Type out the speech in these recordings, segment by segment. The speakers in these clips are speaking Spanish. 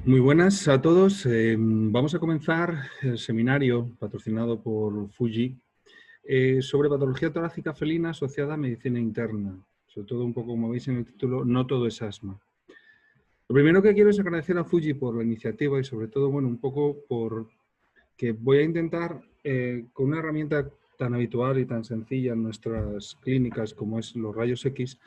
Muy buenas a todos. Vamos a comenzar el seminario patrocinado por Fuji sobre patología torácica felina asociada a medicina interna. Sobre todo, un poco como veis en el título, no todo es asma. Lo primero que quiero es agradecer a Fuji por la iniciativa y sobre todo, bueno, un poco por que voy a intentar, con una herramienta tan habitual y tan sencilla en nuestras clínicas como es los rayos X,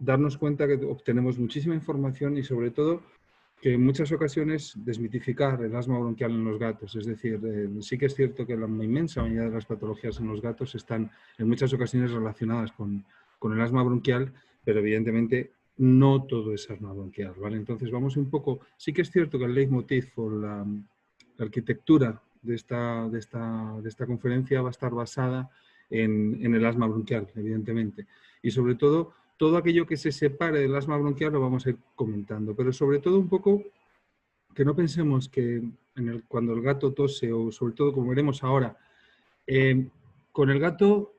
darnos cuenta que obtenemos muchísima información y sobre todo que en muchas ocasiones desmitificar el asma bronquial en los gatos. Es decir, sí que es cierto que la inmensa mayoría de las patologías en los gatos están en muchas ocasiones relacionadas con el asma bronquial, pero evidentemente no todo es asma bronquial, ¿vale? Entonces vamos un poco, sí que es cierto que el leitmotiv o la arquitectura de esta conferencia va a estar basada en el asma bronquial, evidentemente. Y sobre todo aquello que se separe del asma bronquial lo vamos a ir comentando, pero sobre todo un poco que no pensemos que cuando el gato tose, o sobre todo como veremos ahora, con el gato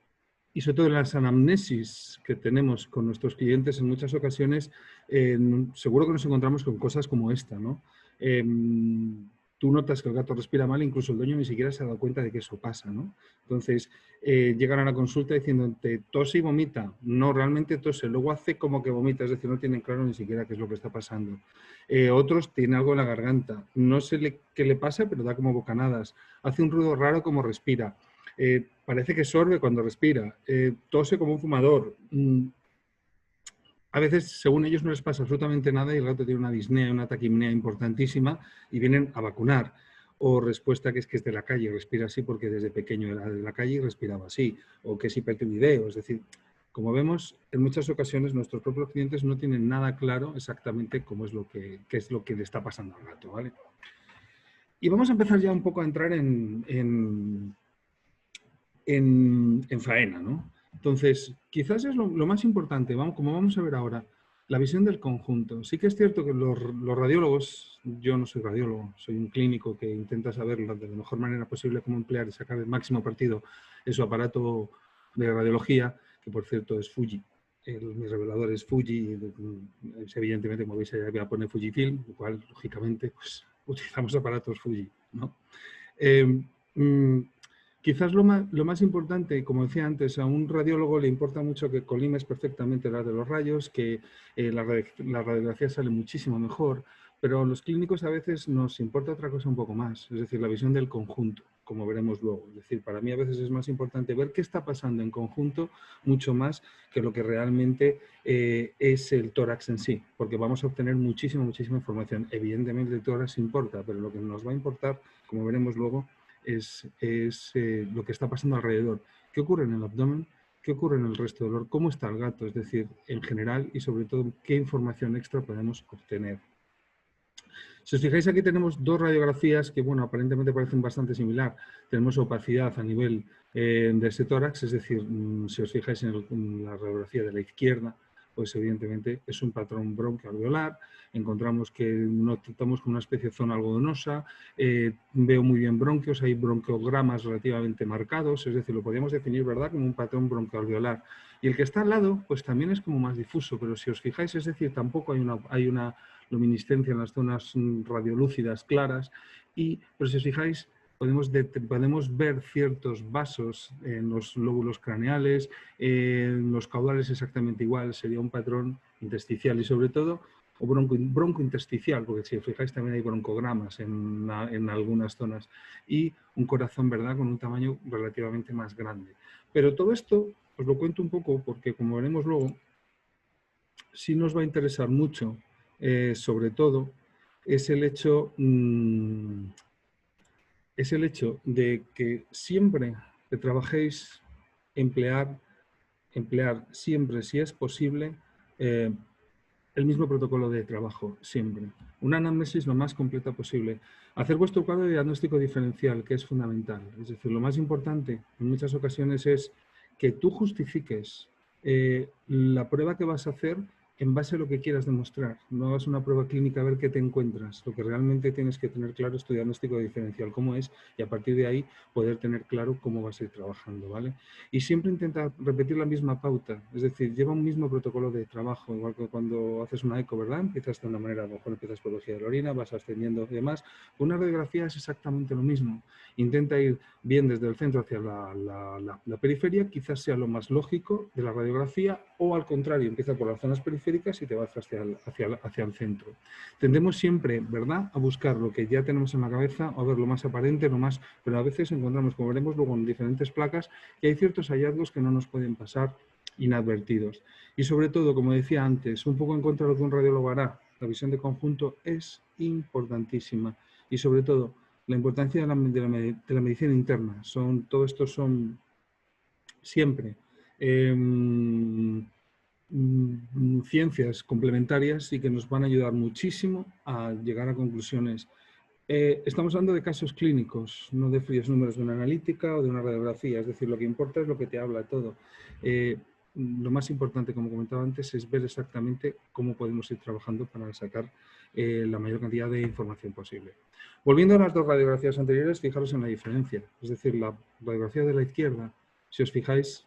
y sobre todo en las anamnesis que tenemos con nuestros clientes en muchas ocasiones, seguro que nos encontramos con cosas como esta, ¿no? Tú notas que el gato respira mal, incluso el dueño ni siquiera se ha dado cuenta de que eso pasa, ¿no? Entonces, llegan a la consulta diciéndote, tose y vomita. No, realmente tose, luego hace como que vomita, es decir, no tienen claro ni siquiera qué es lo que está pasando. Otros tienen algo en la garganta, no sé qué le pasa, pero da como bocanadas. Hace un ruido raro como respira. Parece que sorbe cuando respira, tose como un fumador. A veces, según ellos, no les pasa absolutamente nada y el gato tiene una disnea, una taquipnea importantísima y vienen a vacunar. O respuesta que es de la calle, respira así porque desde pequeño era de la calle y respiraba así. O que es hipertiroideo, es decir, como vemos, en muchas ocasiones nuestros propios clientes no tienen nada claro exactamente cómo es qué es lo que le está pasando al gato, ¿vale? Y vamos a empezar ya un poco a entrar en faena, ¿no? Entonces, quizás es lo más importante, como vamos a ver ahora, la visión del conjunto. Sí que es cierto que los radiólogos, yo no soy radiólogo, soy un clínico que intenta saber de la mejor manera posible cómo emplear y sacar el máximo partido en su aparato de radiología, que por cierto es Fuji. Mi revelador es Fuji, evidentemente, como veis, ya voy a poner Fujifilm, lo cual, lógicamente, pues utilizamos aparatos Fuji, ¿no? Quizás lo más importante, como decía antes, a un radiólogo le importa mucho que colimes perfectamente la de los rayos, que la radiografía sale muchísimo mejor, pero a los clínicos a veces nos importa otra cosa un poco más, es decir, la visión del conjunto, como veremos luego. Es decir, para mí a veces es más importante ver qué está pasando en conjunto mucho más que lo que realmente es el tórax en sí, porque vamos a obtener muchísima información. Evidentemente el tórax importa, pero lo que nos va a importar, como veremos luego, es lo que está pasando alrededor. ¿Qué ocurre en el abdomen? ¿Qué ocurre en el resto del olor? ¿Cómo está el gato? Es decir, en general y sobre todo, ¿qué información extra podemos obtener? Si os fijáis, aquí tenemos dos radiografías que, bueno, aparentemente parecen bastante similar. Tenemos opacidad a nivel de ese tórax, es decir, si os fijáis en la radiografía de la izquierda, pues evidentemente es un patrón bronquialveolar. Encontramos que notamos con una especie de zona algodonosa, veo muy bien bronquios, hay bronquiogramas relativamente marcados, es decir, lo podríamos definir, ¿verdad?, como un patrón bronquialveolar. Y el que está al lado, pues también es como más difuso, pero si os fijáis, es decir, tampoco hay una luminiscencia en las zonas radiolúcidas claras, pero si os fijáis, podemos ver ciertos vasos en los lóbulos craneales, en los caudales exactamente igual, sería un patrón intersticial y sobre todo o broncointersticial, porque si os fijáis también hay broncogramas en algunas zonas, y un corazón, ¿verdad?, con un tamaño relativamente más grande. Pero todo esto os lo cuento un poco porque, como veremos luego, sí nos va a interesar mucho, sobre todo, es el hecho de que siempre que trabajéis, emplear siempre, si es posible, el mismo protocolo de trabajo, siempre. Una anamnesis lo más completa posible. Hacer vuestro cuadro de diagnóstico diferencial, que es fundamental. Es decir, lo más importante en muchas ocasiones es que tú justifiques la prueba que vas a hacer en base a lo que quieras demostrar. No hagas una prueba clínica a ver qué te encuentras. Lo que realmente tienes que tener claro es tu diagnóstico diferencial, cómo es, y a partir de ahí poder tener claro cómo vas a ir trabajando, ¿vale? Y siempre intenta repetir la misma pauta, es decir, lleva un mismo protocolo de trabajo, igual que cuando haces una eco, ¿verdad? Empiezas de una manera, a lo mejor empiezas por biología de la orina, vas ascendiendo y demás. Una radiografía es exactamente lo mismo. Intenta ir bien desde el centro hacia la periferia, quizás sea lo más lógico de la radiografía, o al contrario, empieza por las zonas periféricas y te vas hacia el centro. Tendemos siempre, ¿verdad?, a buscar lo que ya tenemos en la cabeza, o a ver lo más aparente, pero a veces encontramos, como veremos luego en diferentes placas, que hay ciertos hallazgos que no nos pueden pasar inadvertidos. Y sobre todo, como decía antes, un poco en contra de lo que un radiólogo hará, la visión de conjunto es importantísima. Y sobre todo, la importancia de la medicina interna. Todo esto son siempre ciencias complementarias y que nos van a ayudar muchísimo a llegar a conclusiones. Estamos hablando de casos clínicos, no de fríos números de una analítica o de una radiografía, es decir, lo que importa es lo que te habla todo. Lo más importante, como comentaba antes, es ver exactamente cómo podemos ir trabajando para sacar la mayor cantidad de información posible. Volviendo a las dos radiografías anteriores, fijaros en la diferencia. Es decir, la radiografía de la izquierda, si os fijáis,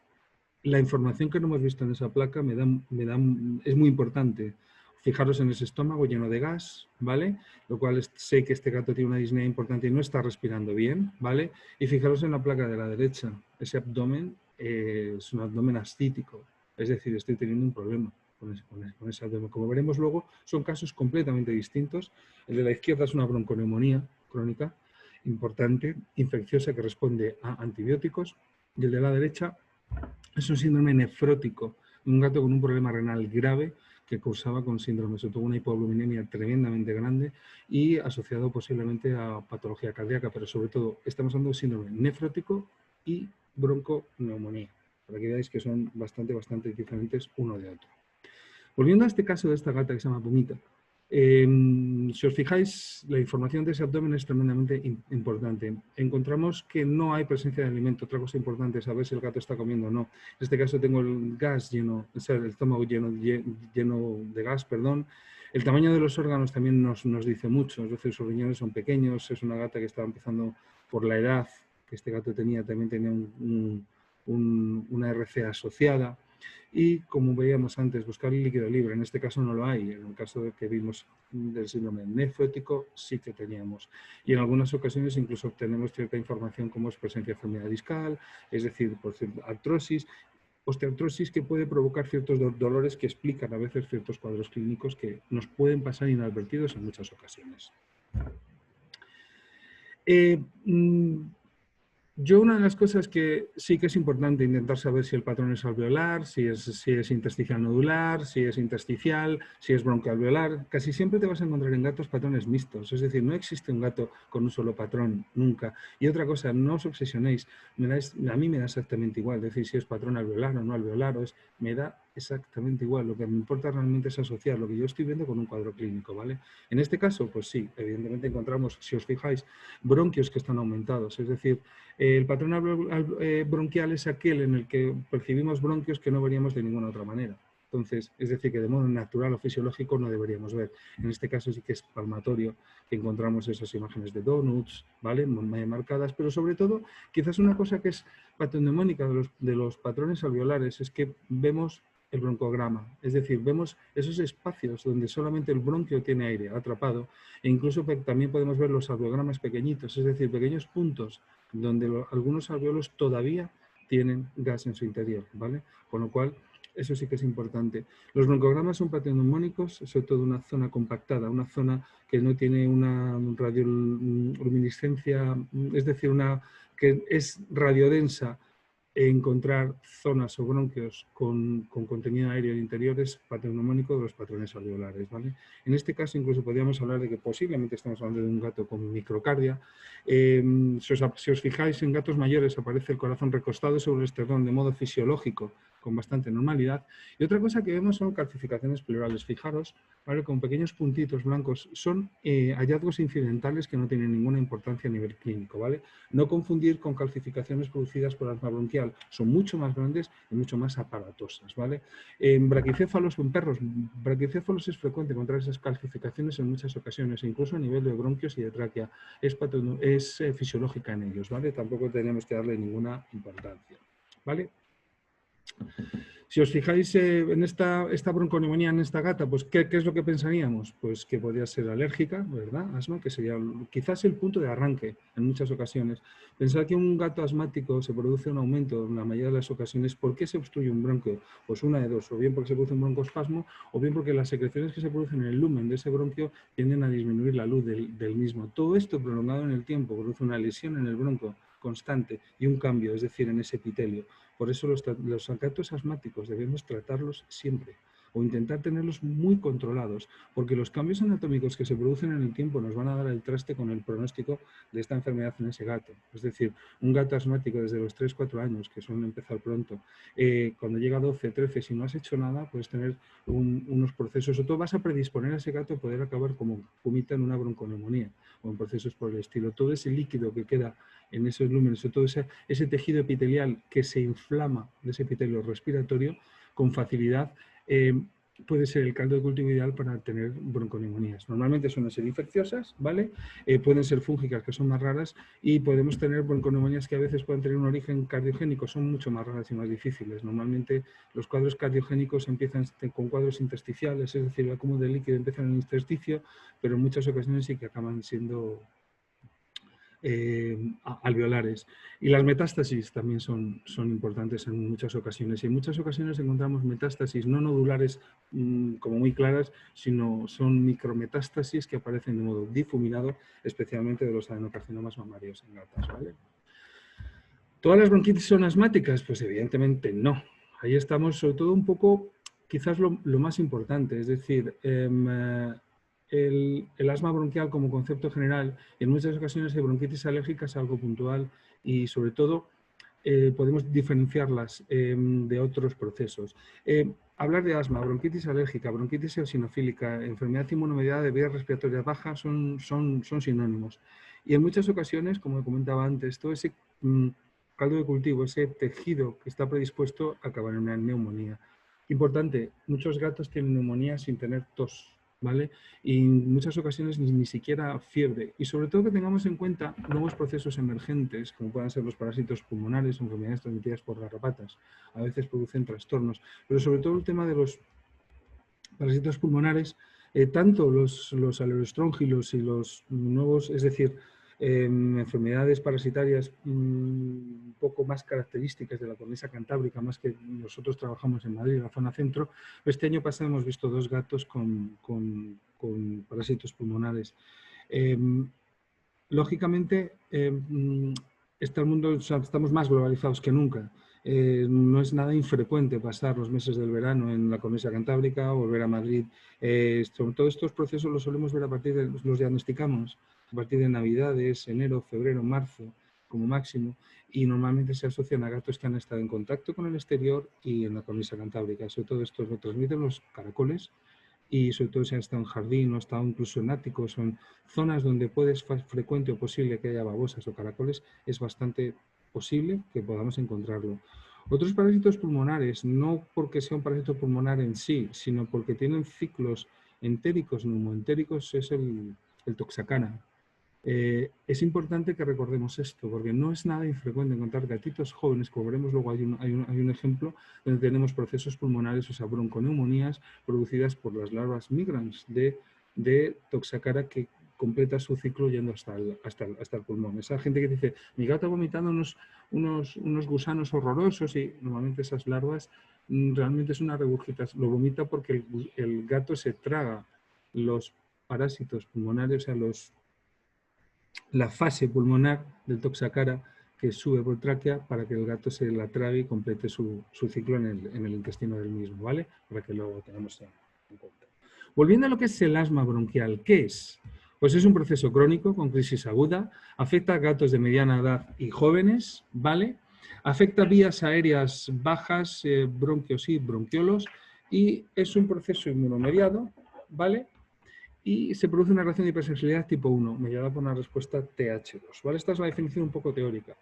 la información que no hemos visto en esa placa es muy importante. Fijaros en ese estómago lleno de gas, ¿vale? Lo cual sé que este gato tiene una disnea importante y no está respirando bien, ¿vale? Y fijaros en la placa de la derecha. Ese abdomen es un abdomen ascítico, es decir, estoy teniendo un problema con ese abdomen. Como veremos luego, son casos completamente distintos. El de la izquierda es una bronconeumonía crónica importante, infecciosa, que responde a antibióticos, y el de la derecha es un síndrome nefrótico, un gato con un problema renal grave que causaba con síndrome, sobre todo una hipogluceminemia tremendamente grande y asociado posiblemente a patología cardíaca, pero sobre todo estamos hablando de síndrome nefrótico y bronconeumonía, para que veáis que son bastante diferentes uno de otro. Volviendo a este caso de esta gata que se llama Pumita, si os fijáis, la información de ese abdomen es tremendamente importante. Encontramos que no hay presencia de alimento. Otra cosa importante es saber si el gato está comiendo o no. En este caso tengo el gas lleno, o sea, el estómago lleno de gas, perdón. El tamaño de los órganos también nos dice mucho. Es decir, sus riñones son pequeños. Es una gata que estaba empezando por la edad que este gato tenía. También tenía una RC asociada. Y como veíamos antes, buscar el líquido libre. En este caso no lo hay. En el caso que vimos del síndrome nefrótico sí que teníamos. Y en algunas ocasiones incluso obtenemos cierta información como es presencia de enfermedad discal, es decir, por artrosis, osteoartrosis, que puede provocar ciertos dolores que explican a veces ciertos cuadros clínicos que nos pueden pasar inadvertidos en muchas ocasiones. Yo una de las cosas que sí que es importante intentar saber si el patrón es alveolar, si es intersticial nodular, si es intersticial, si es broncoalveolar. Casi siempre te vas a encontrar en gatos patrones mixtos, es decir, no existe un gato con un solo patrón, nunca. Y otra cosa, no os obsesionéis, a mí me da exactamente igual, decir si es patrón alveolar o no alveolar, me da exactamente igual. Lo que me importa realmente es asociar lo que yo estoy viendo con un cuadro clínico, ¿vale? En este caso, pues sí, evidentemente encontramos, si os fijáis, bronquios que están aumentados, es decir, el patrón bronquial es aquel en el que percibimos bronquios que no veríamos de ninguna otra manera. Entonces, es decir, que de modo natural o fisiológico no deberíamos ver. En este caso sí que es palmatorio que encontramos esas imágenes de donuts, ¿vale? Marcadas, pero sobre todo, quizás una cosa que es patognomónica de los patrones alveolares es que vemos el broncograma, es decir, vemos esos espacios donde solamente el bronquio tiene aire atrapado e incluso también podemos ver los alveogramas pequeñitos, es decir, pequeños puntos donde algunos alveolos todavía tienen gas en su interior, ¿vale? Con lo cual, eso sí que es importante. Los broncogramas son patognomónicos, sobre todo una zona compactada, una zona que no tiene una radioluminiscencia, es decir, que es radiodensa. Encontrar zonas o bronquios con contenido aéreo interior es patognomónico de los patrones alveolares, ¿vale? En este caso incluso podríamos hablar de que posiblemente estamos hablando de un gato con microcardia. Si os fijáis, en gatos mayores aparece el corazón recostado sobre el esternón de modo fisiológico, con bastante normalidad. Y otra cosa que vemos son calcificaciones pleurales. Fijaros, ¿vale? Con pequeños puntitos blancos. Son hallazgos incidentales que no tienen ninguna importancia a nivel clínico, ¿vale? No confundir con calcificaciones producidas por asma bronquial. Son mucho más grandes y mucho más aparatosas, ¿vale? En braquicéfalos o en perros braquicéfalos es frecuente encontrar esas calcificaciones en muchas ocasiones, incluso a nivel de bronquios y de tráquea. Es fisiológica en ellos, ¿vale? Tampoco tenemos que darle ninguna importancia, ¿vale? Si os fijáis en esta bronconeumonía en esta gata, pues ¿qué es lo que pensaríamos? Pues que podría ser alérgica, ¿verdad? Asma, que sería quizás el punto de arranque en muchas ocasiones. Pensar que un gato asmático se produce un aumento en la mayoría de las ocasiones. ¿Por qué se obstruye un bronquio? Pues una de dos, o bien porque se produce un broncoespasmo, o bien porque las secreciones que se producen en el lumen de ese bronquio tienden a disminuir la luz del mismo. Todo esto prolongado en el tiempo produce una lesión en el bronco constante y un cambio, es decir, en ese epitelio. Por eso los gatos asmáticos debemos tratarlos siempre o intentar tenerlos muy controlados, porque los cambios anatómicos que se producen en el tiempo nos van a dar el traste con el pronóstico de esta enfermedad en ese gato. Es decir, un gato asmático desde los 3-4 años, que suelen empezar pronto, cuando llega a 12, 13, si no has hecho nada, puedes tener unos procesos, o todo vas a predisponer a ese gato a poder acabar como fumita en una bronconeumonía o en procesos por el estilo. Todo ese líquido que queda en esos lúmenes, o todo ese tejido epitelial que se inflama de ese epitelio respiratorio con facilidad, puede ser el caldo de cultivo ideal para tener bronconeumonías. Normalmente suelen ser infecciosas, ¿vale? Pueden ser fúngicas, que son más raras, y podemos tener bronconeumonías que a veces pueden tener un origen cardiogénico, son mucho más raras y más difíciles. Normalmente los cuadros cardiogénicos empiezan con cuadros intersticiales, es decir, el acúmulo de líquido empieza en el intersticio, pero en muchas ocasiones sí que acaban siendo alveolares. Y las metástasis también son importantes en muchas ocasiones. Y en muchas ocasiones encontramos metástasis no nodulares como muy claras, sino son micrometástasis que aparecen de modo difuminado, especialmente de los adenocarcinomas mamarios en gatas, ¿vale? ¿Todas las bronquitis son asmáticas? Pues evidentemente no. Ahí estamos sobre todo un poco, quizás lo más importante, es decir, el asma bronquial como concepto general, en muchas ocasiones hay bronquitis alérgica, es algo puntual y sobre todo podemos diferenciarlas de otros procesos. Hablar de asma, bronquitis alérgica, bronquitis eosinofílica, enfermedad inmunomediada de vías respiratorias bajas son sinónimos. Y en muchas ocasiones, como comentaba antes, todo ese caldo de cultivo, ese tejido que está predispuesto a acabar en una neumonía. Importante, muchos gatos tienen neumonía sin tener tos, ¿vale? Y en muchas ocasiones ni siquiera fiebre. Y sobre todo que tengamos en cuenta nuevos procesos emergentes, como puedan ser los parásitos pulmonares o enfermedades transmitidas por garrapatas. A veces producen trastornos. Pero sobre todo el tema de los parásitos pulmonares, tanto los aleroestróngilos y los nuevos, es decir, enfermedades parasitarias un poco más características de la cornisa cantábrica, más que nosotros trabajamos en Madrid, en la zona centro. Este año pasado hemos visto 2 gatos con parásitos pulmonares. Lógicamente, este mundo, o sea, estamos más globalizados que nunca. No es nada infrecuente pasar los meses del verano en la cornisa cantábrica o volver a Madrid. Sobre todo estos procesos los solemos ver a partir de, los diagnosticamos a partir de Navidades, enero, febrero, marzo, como máximo, y normalmente se asocian a gatos que han estado en contacto con el exterior y en la cornisa cantábrica. Sobre todo esto lo transmiten los caracoles, y sobre todo si han estado en jardín o estado incluso en áticos o en zonas donde puede ser frecuente o posible que haya babosas o caracoles, es bastante posible que podamos encontrarlo. Otros parásitos pulmonares, no porque sea un parásito pulmonar en sí, sino porque tienen ciclos entéricos, neumoentéricos, es el Toxacara. Es importante que recordemos esto, porque no es nada infrecuente encontrar gatitos jóvenes, como veremos luego hay un ejemplo, donde tenemos procesos pulmonares, o sea, bronconeumonías producidas por las larvas migrans de Toxacara que completa su ciclo yendo hasta el pulmón. Esa gente que dice, mi gato ha vomitado unos gusanos horrorosos, y normalmente esas larvas realmente es una regurgitación, lo vomita porque el gato se traga los parásitos pulmonares, o sea, la fase pulmonar del Toxacara que sube por tráquea para que el gato se la trague y complete su ciclo en el intestino del mismo, ¿vale? Para que lo tengamos en cuenta. Volviendo a lo que es el asma bronquial, ¿qué es? Pues es un proceso crónico con crisis aguda, afecta a gatos de mediana edad y jóvenes, ¿vale? Afecta vías aéreas bajas, bronquios y bronquiolos, y es un proceso inmunomediado, ¿vale? Y se produce una reacción de hipersensibilidad tipo 1, mediada por una respuesta TH2, ¿vale? Esta es la definición un poco teórica.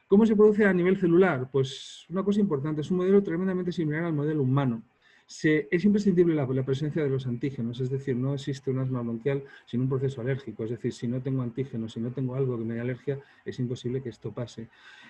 ¿Cómo se produce a nivel celular? Pues una cosa importante, es un modelo tremendamente similar al modelo humano. Es imprescindible la presencia de los antígenos, es decir, no existe un asma bronquial sin un proceso alérgico, es decir, si no tengo antígenos, si no tengo algo que me dé alergia, es imposible que esto pase.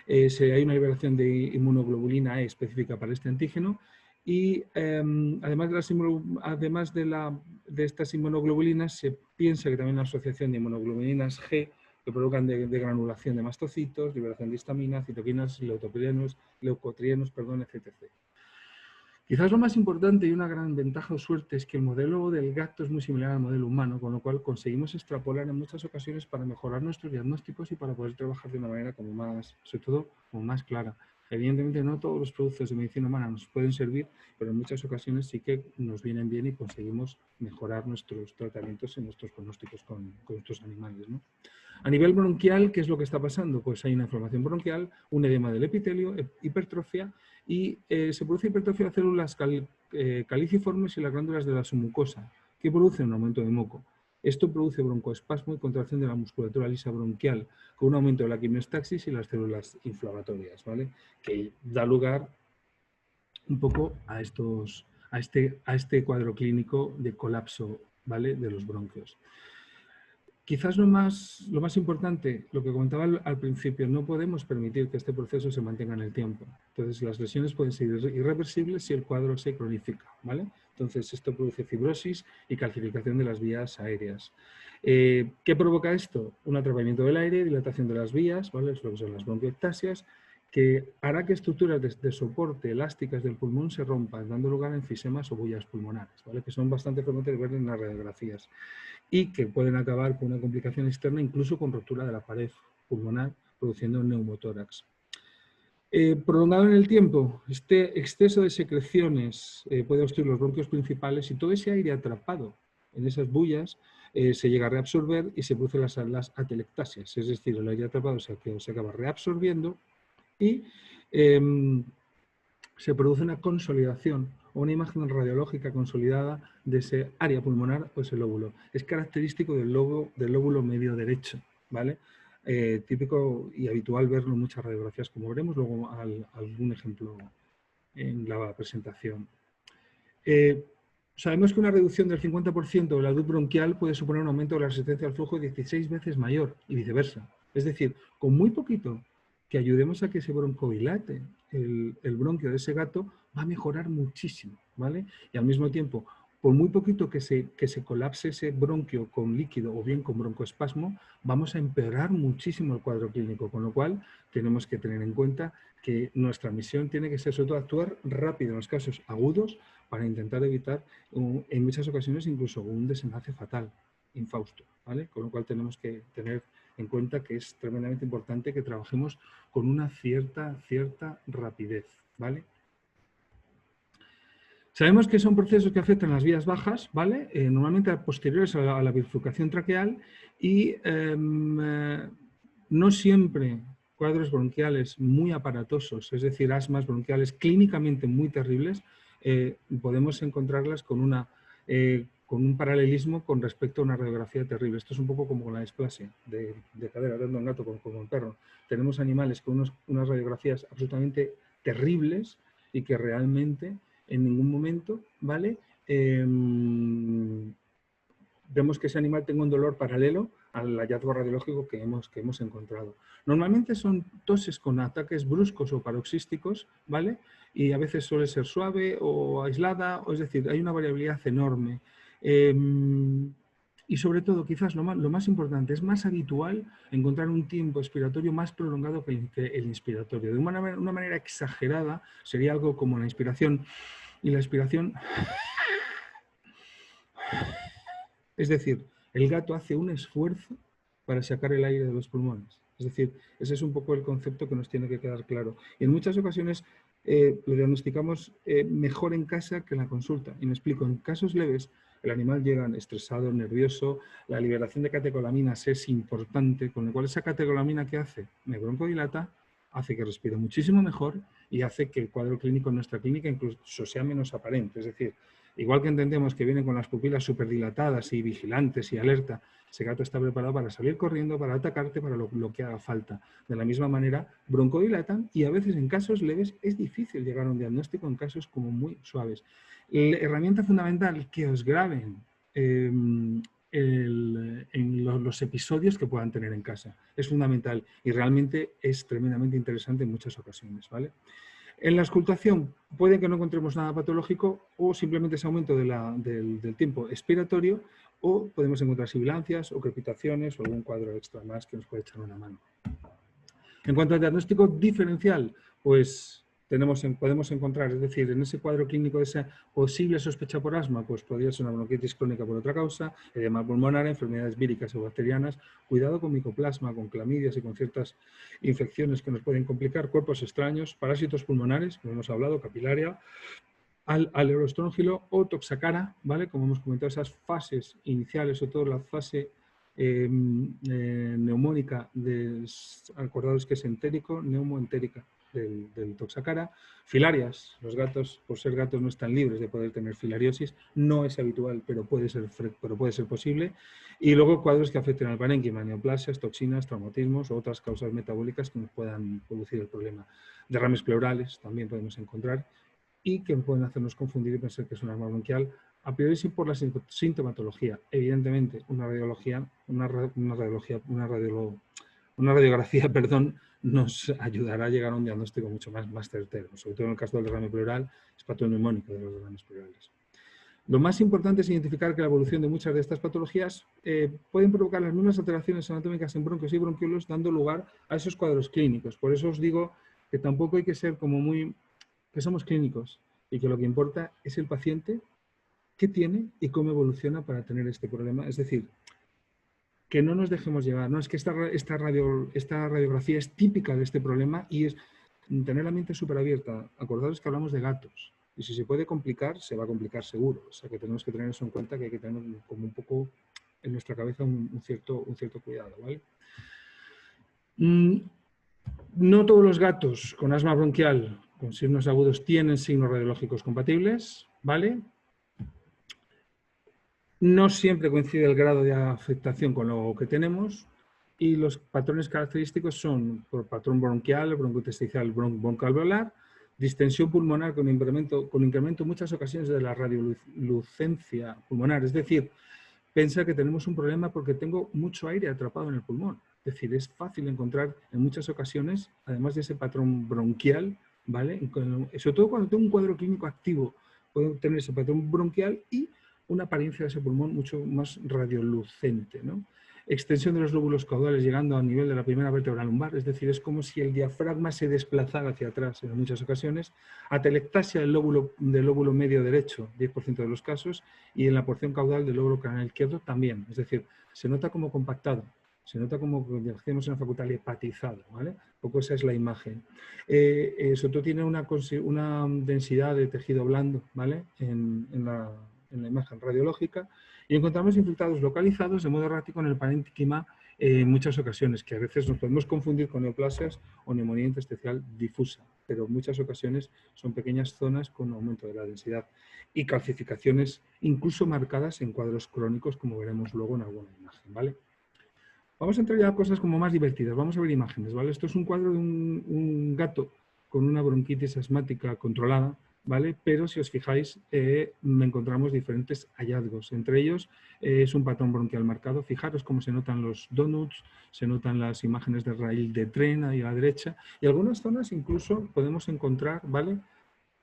Hay una liberación de inmunoglobulina E específica para este antígeno y además de estas inmunoglobulinas se piensa que también la asociación de inmunoglobulinas G que provocan de granulación de mastocitos, liberación de histamina, citoquinas, leucotrienos, etc. Quizás lo más importante y una gran ventaja o suerte es que el modelo del gato es muy similar al modelo humano, con lo cual conseguimos extrapolar en muchas ocasiones para mejorar nuestros diagnósticos y para poder trabajar de una manera como más, sobre todo, como más clara. Evidentemente no todos los productos de medicina humana nos pueden servir, pero en muchas ocasiones sí que nos vienen bien y conseguimos mejorar nuestros tratamientos y nuestros pronósticos con estos animales, ¿no? A nivel bronquial, ¿qué es lo que está pasando? Pues hay una inflamación bronquial, un edema del epitelio, hipertrofia y se produce hipertrofia de células caliciformes y las glándulas de la submucosa, que producen un aumento de moco. Esto produce broncoespasmo y contracción de la musculatura lisa bronquial, con un aumento de la quimiostaxis y las células inflamatorias, ¿vale? Que da lugar un poco a este cuadro clínico de colapso, ¿vale? De los bronquios. Quizás lo más importante, lo que comentaba al principio, no podemos permitir que este proceso se mantenga en el tiempo. Entonces, las lesiones pueden ser irreversibles si el cuadro se cronifica, ¿vale? Entonces, esto produce fibrosis y calcificación de las vías aéreas. ¿Qué provoca esto? Un atrapamiento del aire, dilatación de las vías, ¿vale? Es lo que son las bronquiectasias, que hará que estructuras de soporte elásticas del pulmón se rompan, dando lugar a enfisemas o bullas pulmonares, ¿vale? Que son bastante frecuentes de ver en las radiografías y que pueden acabar con una complicación externa, incluso con ruptura de la pared pulmonar, produciendo un neumotórax. Prolongado en el tiempo, este exceso de secreciones puede obstruir los bronquios principales y todo ese aire atrapado en esas bullas se llega a reabsorber y se producen las atelectasias, es decir, el aire atrapado se acaba reabsorbiendo y se produce una consolidación o una imagen radiológica consolidada de ese área pulmonar o ese lóbulo. Es característico del lóbulo medio derecho, ¿vale? Típico y habitual verlo en muchas radiografías, como veremos luego algún ejemplo en la presentación. Sabemos que una reducción del 50% de la luz bronquial puede suponer un aumento de la resistencia al flujo 16 veces mayor y viceversa. Es decir, con muy poquito que ayudemos a que se broncodilate el bronquio de ese gato, va a mejorar muchísimo, ¿vale? Y al mismo tiempo, por muy poquito que se colapse ese bronquio con líquido o bien con broncoespasmo, vamos a empeorar muchísimo el cuadro clínico, con lo cual tenemos que tener en cuenta que nuestra misión tiene que ser sobre todo actuar rápido en los casos agudos para intentar evitar en muchas ocasiones incluso un desenlace fatal, infausto, ¿vale? Con lo cual tenemos que tener en cuenta que es tremendamente importante que trabajemos con una cierta rapidez, ¿vale? Sabemos que son procesos que afectan las vías bajas, ¿vale? Normalmente posteriores a la bifurcación traqueal y no siempre cuadros bronquiales muy aparatosos, es decir, asmas bronquiales clínicamente muy terribles, podemos encontrarlas con un paralelismo con respecto a una radiografía terrible. Esto es un poco como con la displasia de cadera, tanto en gato como en perro. Tenemos animales con unas radiografías absolutamente terribles y que realmente en ningún momento, ¿vale? Vemos que ese animal tenga un dolor paralelo al hallazgo radiológico que hemos encontrado. Normalmente son toses con ataques bruscos o paroxísticos, ¿vale? Y a veces suele ser suave o aislada, es decir, hay una variabilidad enorme. Y sobre todo, quizás lo más importante, es más habitual encontrar un tiempo expiratorio más prolongado que el inspiratorio. De una manera exagerada sería algo como la inspiración y la expiración. Es decir, el gato hace un esfuerzo para sacar el aire de los pulmones. Es decir, ese es un poco el concepto que nos tiene que quedar claro. Y en muchas ocasiones lo diagnosticamos mejor en casa que en la consulta. Y me explico, en casos leves el animal llega estresado, nervioso, la liberación de catecolaminas es importante, con lo cual esa catecolamina ¿qué hace? Me broncodilata hace que respire muchísimo mejor y hace que el cuadro clínico en nuestra clínica incluso sea menos aparente. Es decir, igual que entendemos que vienen con las pupilas superdilatadas y vigilantes y alerta, ese gato está preparado para salir corriendo, para atacarte, para lo que haga falta. De la misma manera, broncodilatan y a veces en casos leves es difícil llegar a un diagnóstico en casos como muy suaves. La herramienta fundamental, que os graben en los episodios que puedan tener en casa. Es fundamental y realmente es tremendamente interesante en muchas ocasiones, ¿vale? En la auscultación puede que no encontremos nada patológico o simplemente ese aumento del tiempo expiratorio, o podemos encontrar sibilancias o crepitaciones o algún cuadro extra más que nos puede echar una mano. En cuanto al diagnóstico diferencial, pues podemos encontrar, es decir, en ese cuadro clínico de esa posible sospecha por asma, pues podría ser una bronquitis crónica por otra causa, edema pulmonar, enfermedades víricas o bacterianas, cuidado con micoplasma, con clamidias y con ciertas infecciones que nos pueden complicar, cuerpos extraños, parásitos pulmonares, como hemos hablado, capilaria, al eurostróngilo o toxacara, ¿vale? Como hemos comentado, esas fases iniciales, sobre todo la fase neumónica, acordados que es entérico, neumoentérica del toxacara. Filarias, los gatos, por ser gatos, no están libres de poder tener filariosis, no es habitual, pero puede ser posible. Y luego cuadros que afecten al parénquima, neoplasias, toxinas, traumatismos o otras causas metabólicas que nos puedan producir el problema. Derrames pleurales también podemos encontrar y que pueden hacernos confundir y pensar que es un asma bronquial, a priori sí por la sintomatología. Evidentemente, una radiografía, perdón, nos ayudará a llegar a un diagnóstico mucho más certero, sobre todo en el caso del derrame pleural, es patrón neumónico de los derrames pleurales. Lo más importante es identificar que la evolución de muchas de estas patologías pueden provocar las mismas alteraciones anatómicas en bronquios y bronquiolos, dando lugar a esos cuadros clínicos. Por eso os digo que tampoco hay que ser que somos clínicos y que lo que importa es el paciente, qué tiene y cómo evoluciona para tener este problema. Es decir, que no nos dejemos llevar. No es que esta radiografía es típica de este problema y es tener la mente súper abierta. Acordaros que hablamos de gatos y si se puede complicar, se va a complicar seguro. O sea que tenemos que tener eso en cuenta, que hay que tener como un poco en nuestra cabeza un cierto cuidado, ¿vale? No todos los gatos con asma bronquial con signos agudos tienen signos radiológicos compatibles, ¿vale? No siempre coincide el grado de afectación con lo que tenemos y los patrones característicos son por patrón bronquial, broncointersticial, broncoalveolar, distensión pulmonar con incremento en muchas ocasiones de la radiolucencia pulmonar. Es decir, piensa que tenemos un problema porque tengo mucho aire atrapado en el pulmón. Es decir, es fácil encontrar en muchas ocasiones, además de ese patrón bronquial, ¿vale? Sobre todo cuando tengo un cuadro clínico activo, puedo tener ese patrón bronquial y una apariencia de ese pulmón mucho más radiolucente, ¿no? Extensión de los lóbulos caudales llegando a nivel de la primera vértebra lumbar, es decir, es como si el diafragma se desplazara hacia atrás en muchas ocasiones. Atelectasia del lóbulo medio derecho, 10% de los casos, y en la porción caudal del lóbulo craneal izquierdo también, es decir, se nota como compactado, se nota como decimos en la facultad hepatizado, ¿vale? Un poco esa es la imagen. Sobre todo tiene una densidad de tejido blando, ¿vale? En la imagen radiológica, y encontramos infiltrados localizados de modo errático en el parénquima en muchas ocasiones, que a veces nos podemos confundir con neoplasias o neumonía intersticial difusa, pero en muchas ocasiones son pequeñas zonas con aumento de la densidad y calcificaciones incluso marcadas en cuadros crónicos, como veremos luego en alguna imagen, ¿vale? Vamos a entrar ya a cosas como más divertidas. Vamos a ver imágenes, ¿vale? Esto es un cuadro de un gato con una bronquitis asmática controlada, ¿vale? Pero si os fijáis, encontramos diferentes hallazgos. Entre ellos es un patrón bronquial marcado. Fijaros cómo se notan los donuts, se notan las imágenes de raíl de tren ahí a la derecha. Y algunas zonas incluso podemos encontrar, ¿vale?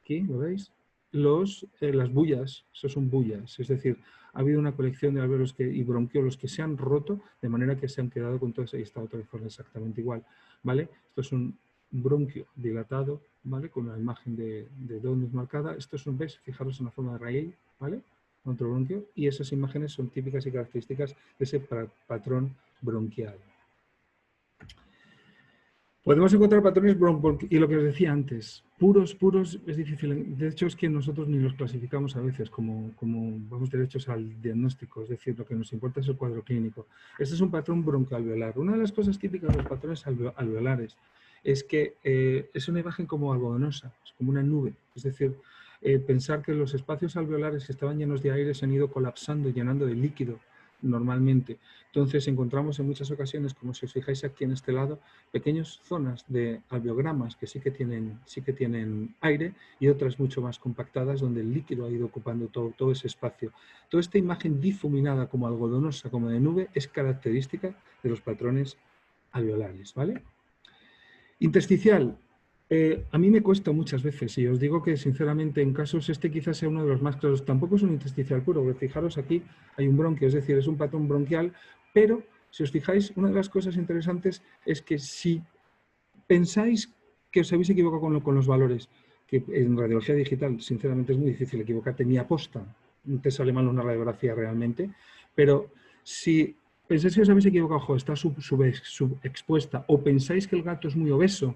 Aquí, ¿lo veis? Las bullas, eso son bullas, es decir, ha habido una colección de alveolos y bronquiolos que se han roto de manera que se han quedado con todo ese estado de forma exactamente igual, ¿vale? Esto es un bronquio dilatado, ¿vale? Con una imagen de donut marcada. Esto es un, ¿ves? Fijaros en la forma de raíz, ¿vale? Otro bronquio, y esas imágenes son típicas y características de ese patrón bronquial. Podemos encontrar patrones y lo que os decía antes, puros es difícil. De hecho, es que nosotros ni los clasificamos a veces como vamos derechos al diagnóstico, es decir, lo que nos importa es el cuadro clínico. Este es un patrón broncoalveolar. Una de las cosas típicas de los patrones alveolares es que es una imagen como algodonosa, es como una nube. Es decir, pensar que los espacios alveolares que estaban llenos de aire se han ido colapsando y llenando de líquido normalmente. Entonces encontramos en muchas ocasiones, como si os fijáis aquí en este lado, pequeñas zonas de alveogramas que sí que tienen aire y otras mucho más compactadas donde el líquido ha ido ocupando todo ese espacio. Toda esta imagen difuminada como algodonosa, como de nube, es característica de los patrones alveolares, ¿vale? Intersticial. A mí me cuesta muchas veces y os digo que sinceramente en casos este quizás sea uno de los más claros. Tampoco es un intersticial puro, porque fijaros aquí hay un bronquio, es decir, es un patrón bronquial, pero si os fijáis, una de las cosas interesantes es que si pensáis que os habéis equivocado con los valores, que en radiología digital sinceramente es muy difícil equivocarte, ni aposta, te sale mal una radiografía realmente, pero si pensáis que os habéis equivocado, ojo, está subexpuesta, o pensáis que el gato es muy obeso,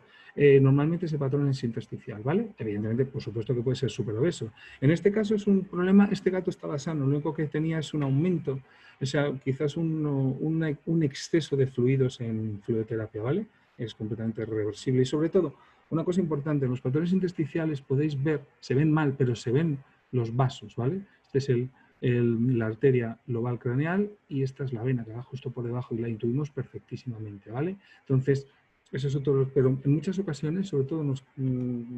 normalmente ese patrón es intersticial, ¿vale? Evidentemente, por supuesto que puede ser súper obeso. En este caso es un problema, este gato estaba sano, lo único que tenía es un aumento, o sea, quizás un exceso de fluidos en fluidoterapia, ¿vale? Es completamente reversible. Y sobre todo, una cosa importante, en los patrones intersticiales podéis ver, se ven mal, pero se ven los vasos, ¿vale? Este es la arteria lobal craneal y esta es la vena que va justo por debajo y la intuimos perfectísimamente, ¿vale? Entonces, eso es otro, pero en muchas ocasiones, sobre todo en los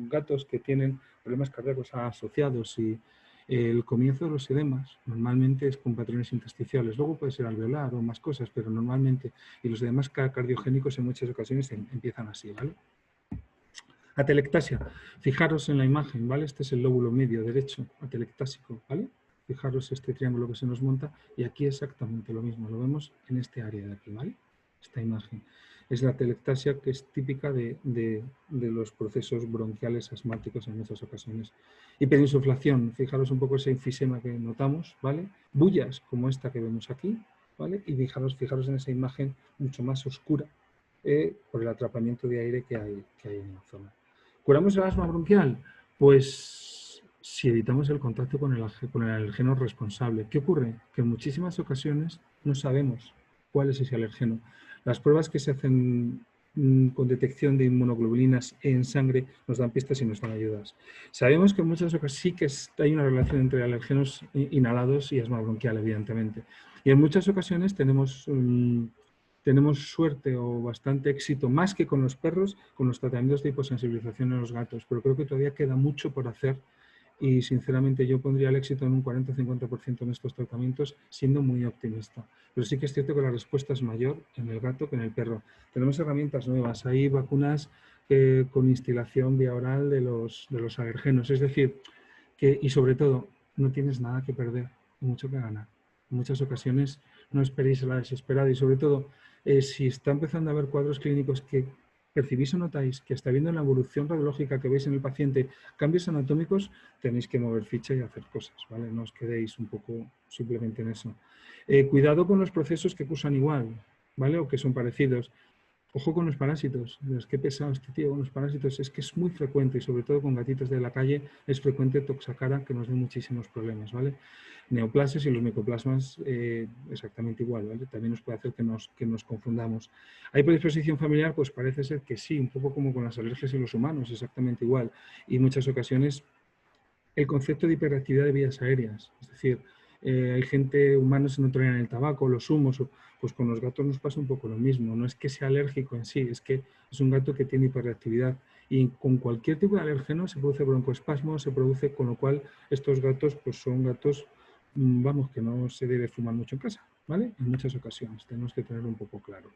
gatos que tienen problemas cardíacos asociados y el comienzo de los edemas normalmente es con patrones intersticiales, luego puede ser alveolar o más cosas, pero normalmente, y los edemas cardiogénicos en muchas ocasiones empiezan así, ¿vale? Atelectasia, fijaros en la imagen, ¿vale? Este es el lóbulo medio derecho, atelectásico, ¿vale? Fijaros este triángulo que se nos monta y aquí exactamente lo mismo, lo vemos en este área de aquí, ¿vale? Esta imagen. Es la atelectasia que es típica de los procesos bronquiales asmáticos en muchas ocasiones. Hiperinsuflación, fijaros un poco ese enfisema que notamos, ¿vale? Bullas como esta que vemos aquí, ¿vale? Y fijaros en esa imagen mucho más oscura por el atrapamiento de aire que hay en la zona. ¿Curamos el asma bronquial? Pues si evitamos el contacto con el alergeno responsable. ¿Qué ocurre? Que en muchísimas ocasiones no sabemos cuál es ese alergeno. Las pruebas que se hacen con detección de inmunoglobulinas en sangre nos dan pistas y nos dan ayudas. Sabemos que en muchas ocasiones sí que hay una relación entre alergenos inhalados y asma bronquial, evidentemente. Y en muchas ocasiones tenemos suerte o bastante éxito, más que con los perros, con los tratamientos de hiposensibilización en los gatos, pero creo que todavía queda mucho por hacer y sinceramente yo pondría el éxito en un 40-50% en estos tratamientos, siendo muy optimista. Pero sí que es cierto que la respuesta es mayor en el gato que en el perro. Tenemos herramientas nuevas, hay vacunas con instilación vía oral de los alergenos, es decir, y sobre todo, no tienes nada que perder y mucho que ganar. En muchas ocasiones no esperéis a la desesperada y sobre todo, si está empezando a haber cuadros clínicos que percibís o notáis que está viendo en la evolución radiológica que veis en el paciente cambios anatómicos, tenéis que mover ficha y hacer cosas, ¿vale? No os quedéis un poco simplemente en eso. Cuidado con los procesos que cursan igual, ¿vale? O que son parecidos. Ojo con los parásitos, qué pesado este tío con los parásitos, es que es muy frecuente y sobre todo con gatitos de la calle es frecuente toxacara que nos da muchísimos problemas, ¿vale? Neoplasias y los micoplasmas exactamente igual, ¿vale? También nos puede hacer que nos confundamos. ¿Hay predisposición familiar? Pues parece ser que sí, un poco como con las alergias en los humanos, exactamente igual. Y en muchas ocasiones el concepto de hiperactividad de vías aéreas, es decir, hay gente, humanos que no toleran el tabaco, los humos, pues con los gatos nos pasa un poco lo mismo, no es que sea alérgico en sí, es que es un gato que tiene hiperreactividad y con cualquier tipo de alérgeno se produce broncoespasmo, se produce, con lo cual estos gatos pues son gatos, vamos, que no se debe fumar mucho en casa, ¿vale? En muchas ocasiones, tenemos que tenerlo un poco claro.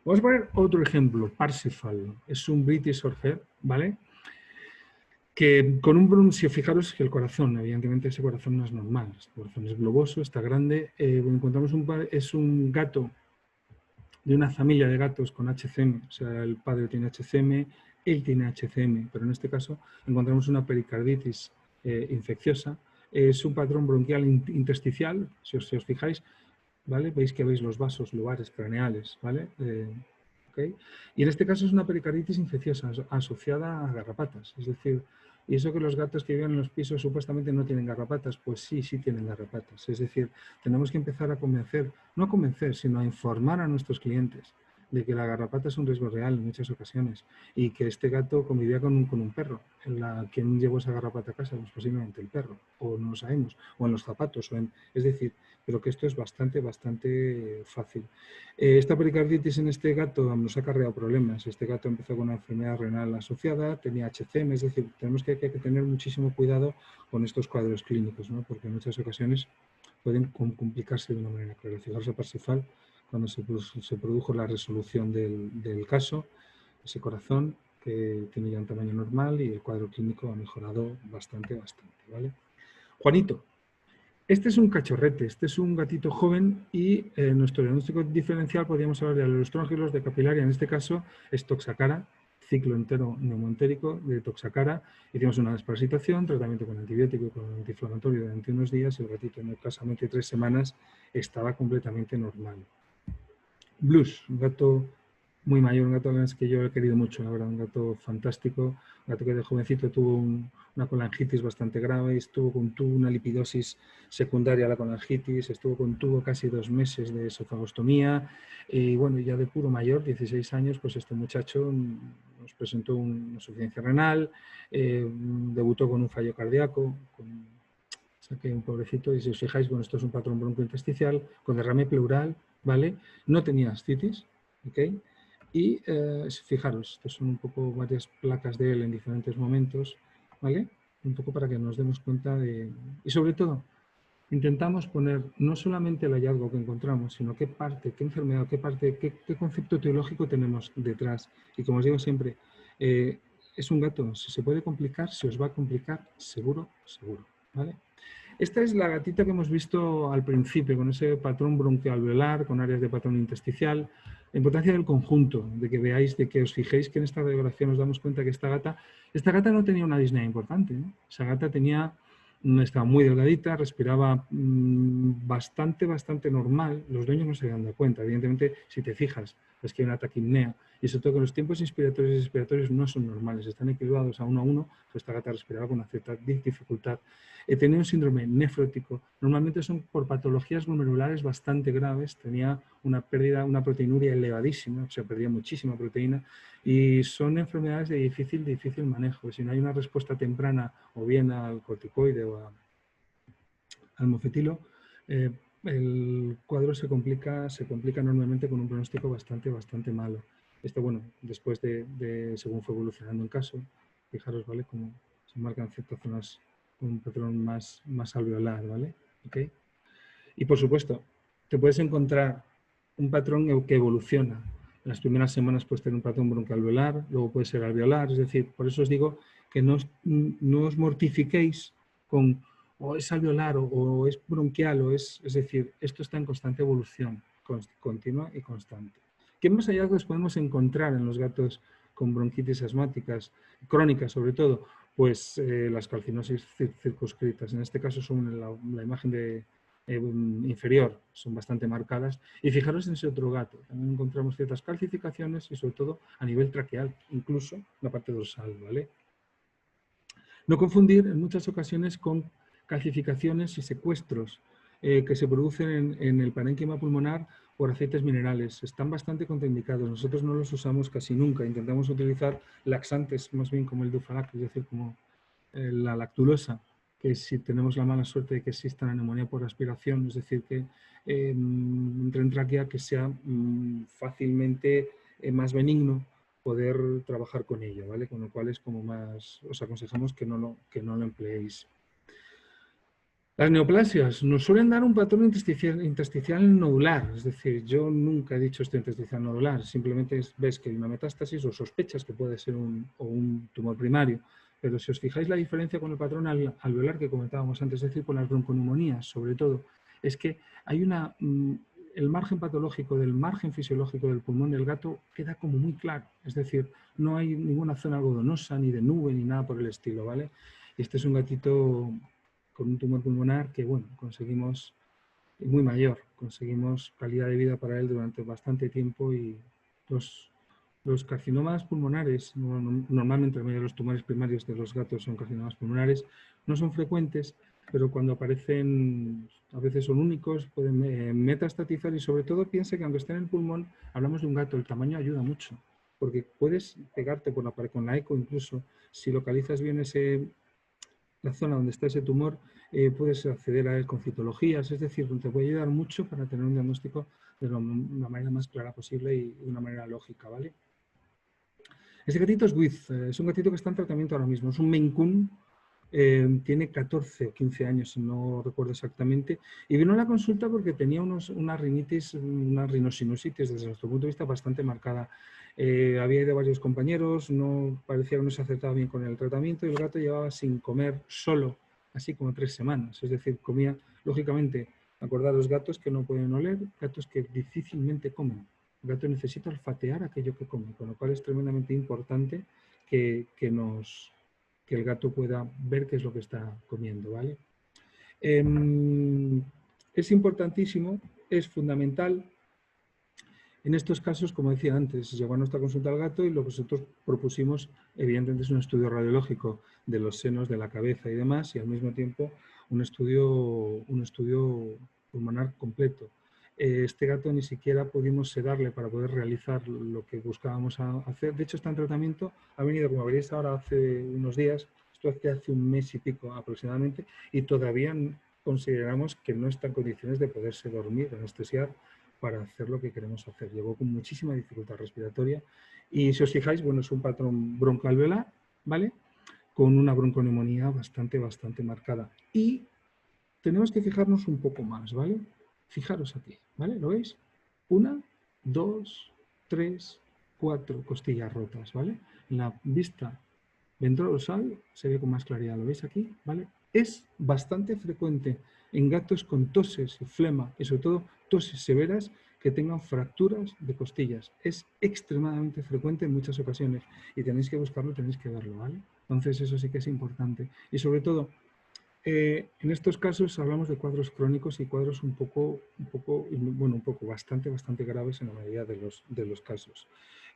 Vamos a poner otro ejemplo, Parsifal, es un British Shorthair, ¿vale? Que con si fijaros que el corazón, evidentemente ese corazón no es normal, este corazón es globoso, está grande, encontramos es un gato de una familia de gatos con HCM, o sea, el padre tiene HCM, él tiene HCM, pero en este caso encontramos una pericarditis infecciosa, es un patrón bronquial intersticial, si os fijáis, ¿vale? Veis que veis los vasos lobares craneales, ¿vale? ¿Okay? Y en este caso es una pericarditis infecciosa asociada a garrapatas, es decir, y eso que los gatos que viven en los pisos supuestamente no tienen garrapatas, pues sí, sí tienen garrapatas. Es decir, tenemos que empezar a convencer, no a convencer, sino a informar a nuestros clientes de que la garrapata es un riesgo real en muchas ocasiones y que este gato convivía con un perro. ¿Quién llevó esa garrapata a casa? Pues posiblemente el perro, o no lo sabemos, o en los zapatos, es decir, pero que esto es bastante fácil. Esta pericarditis en este gato nos ha acarreado problemas. Este gato empezó con una enfermedad renal asociada, tenía HCM, es decir, tenemos que tener muchísimo cuidado con estos cuadros clínicos, ¿no? Porque en muchas ocasiones pueden complicarse de una manera clara. Fijaros a Parsifal, cuando se produjo la resolución del caso, ese corazón que tiene ya un tamaño normal y el cuadro clínico ha mejorado bastante, ¿vale? Juanito, este es un cachorrete, este es un gatito joven y nuestro diagnóstico diferencial podríamos hablar de aleloestróngilos, de capilaria, en este caso es toxacara, ciclo entero neumoentérico de toxacara. Hicimos una desparasitación, tratamiento con antibiótico y con antiinflamatorio durante unos días y el gatito en escasamente 3 semanas estaba completamente normal. Blues, un gato muy mayor, un gato que yo he querido mucho, la verdad, un gato fantástico, un gato que de jovencito tuvo una colangitis bastante grave, estuvo con una lipidosis secundaria a la colangitis, estuvo con casi 2 meses de esofagostomía y bueno, ya de puro mayor, 16 años, pues este muchacho nos presentó una insuficiencia renal, debutó con un fallo cardíaco, saqué un pobrecito y si os fijáis, bueno, esto es un patrón broncointersticial con derrame pleural, ¿vale? No tenía ascitis, ¿ok? Y fijaros, estos son un poco varias placas de él en diferentes momentos, ¿vale? Un poco para que nos demos cuenta de... Y sobre todo, intentamos poner no solamente el hallazgo que encontramos, sino qué parte, qué enfermedad, qué concepto teológico tenemos detrás. Y como os digo siempre, es un gato, si se puede complicar, se os va a complicar seguro, ¿vale? Esta es la gatita que hemos visto al principio, con ese patrón bronquialveolar, con áreas de patrón intersticial. La importancia del conjunto, de que veáis, de que os fijéis que en esta radiografía nos damos cuenta que esta gata no tenía una disnea importante, ¿no? Esa gata estaba muy delgadita, respiraba bastante normal. Los dueños no se dan cuenta. Evidentemente, si te fijas, es que hay una taquipnea. Y sobre todo que los tiempos inspiratorios y expiratorios no son normales, están equilibrados a 1 a 1. Pues esta gata respiraba con una cierta dificultad. Tenía un síndrome nefrótico. Normalmente son por patologías glomerulares bastante graves. Tenía una proteinuria elevadísima, o sea, perdía muchísima proteína. Y son enfermedades de difícil manejo. Si no hay una respuesta temprana o bien al corticoide o al mofetilo, el cuadro se complica enormemente con un pronóstico bastante malo. Esto, bueno, después según fue evolucionando el caso, fijaros, ¿vale? Como se marcan ciertas zonas con un patrón más alveolar, ¿vale? ¿Okay? Y por supuesto, te puedes encontrar un patrón que evoluciona. En las primeras semanas puedes tener un patrón broncoalveolar, luego puede ser alveolar, es decir, por eso os digo que no os mortifiquéis con o es alveolar o es bronquial, es decir, esto está en constante evolución, continua y constante. ¿Qué más hallazgos podemos encontrar en los gatos con bronquitis asmáticas, crónicas sobre todo? Pues las calcinosis circunscritas. En este caso son la imagen inferior, son bastante marcadas. Y fijaros en ese otro gato, también encontramos ciertas calcificaciones y sobre todo a nivel traqueal, incluso la parte dorsal, ¿vale? No confundir en muchas ocasiones con calcificaciones y secuestros que se producen en el parénquima pulmonar por aceites minerales. Están bastante contraindicados. Nosotros no los usamos casi nunca. Intentamos utilizar laxantes más bien como el Dufalac, es decir, como la lactulosa, que si tenemos la mala suerte de que exista la neumonía por aspiración, es decir, que entre en tráquea, que sea fácilmente más benigno poder trabajar con ello, ¿vale? Con lo cual es como más, os aconsejamos que no lo empleéis. Las neoplasias nos suelen dar un patrón intersticial nodular, es decir, yo nunca he dicho esto intersticial nodular, simplemente ves que hay una metástasis o sospechas que puede ser un tumor primario, pero si os fijáis la diferencia con el patrón alveolar que comentábamos antes, es decir, con las bronconeumonías, sobre todo, es que hay el margen patológico del margen fisiológico del pulmón del gato queda como muy claro, es decir, no hay ninguna zona algodonosa, ni de nube, ni nada por el estilo, ¿vale? Y este es un gatito con un tumor pulmonar que, bueno, conseguimos muy mayor, conseguimos calidad de vida para él durante bastante tiempo y los carcinomas pulmonares, normalmente en medio de los tumores primarios de los gatos son carcinomas pulmonares, no son frecuentes, pero cuando aparecen, a veces son únicos, pueden metastatizar y sobre todo piensa que aunque esté en el pulmón, hablamos de un gato, el tamaño ayuda mucho, porque puedes pegarte por la pared con la eco, incluso si localizas bien la zona donde está ese tumor, puedes acceder a él con citologías, es decir, te puede ayudar mucho para tener un diagnóstico de la manera más clara posible y de una manera lógica, ¿vale? Este gatito es Wiz, es un gatito que está en tratamiento ahora mismo, es un Maine Coon, tiene 14 o 15 años, si no recuerdo exactamente, y vino a la consulta porque tenía una rinitis, una rinosinusitis desde nuestro punto de vista bastante marcada. Había ido varios compañeros, no parecía que no se acertaba bien con el tratamiento y el gato llevaba sin comer solo, así como 3 semanas. Es decir, comía, lógicamente, acordaros, gatos que no pueden oler, gatos que difícilmente comen. El gato necesita olfatear aquello que come, con lo cual es tremendamente importante que el gato pueda ver qué es lo que está comiendo, ¿vale? Es importantísimo, es fundamental. En estos casos, como decía antes, llegó a nuestra consulta al gato y lo que nosotros propusimos, evidentemente, es un estudio radiológico de los senos, de la cabeza y demás, y al mismo tiempo un estudio pulmonar completo. Este gato ni siquiera pudimos sedarle para poder realizar lo que buscábamos hacer. De hecho, está en tratamiento. Ha venido, como veréis ahora, hace unos días, esto hace un mes y pico aproximadamente, y todavía consideramos que no está en condiciones de poderse dormir, anestesiar, para hacer lo que queremos hacer. Llegó con muchísima dificultad respiratoria y si os fijáis, bueno, es un patrón broncoalveolar, ¿vale? Con una bronconeumonía bastante marcada. Y tenemos que fijarnos un poco más, ¿vale? Fijaros aquí, ¿vale? ¿Lo veis? 1, 2, 3, 4 costillas rotas, ¿vale? En la vista ventrosal se ve con más claridad, ¿lo veis aquí? ¿Vale? Es bastante frecuente en gatos con toses y flema y sobre todo toses severas que tengan fracturas de costillas. Es extremadamente frecuente en muchas ocasiones y tenéis que buscarlo, tenéis que verlo, ¿vale? Entonces eso sí que es importante. Y sobre todo, en estos casos hablamos de cuadros crónicos y cuadros bastante graves en la mayoría de los casos.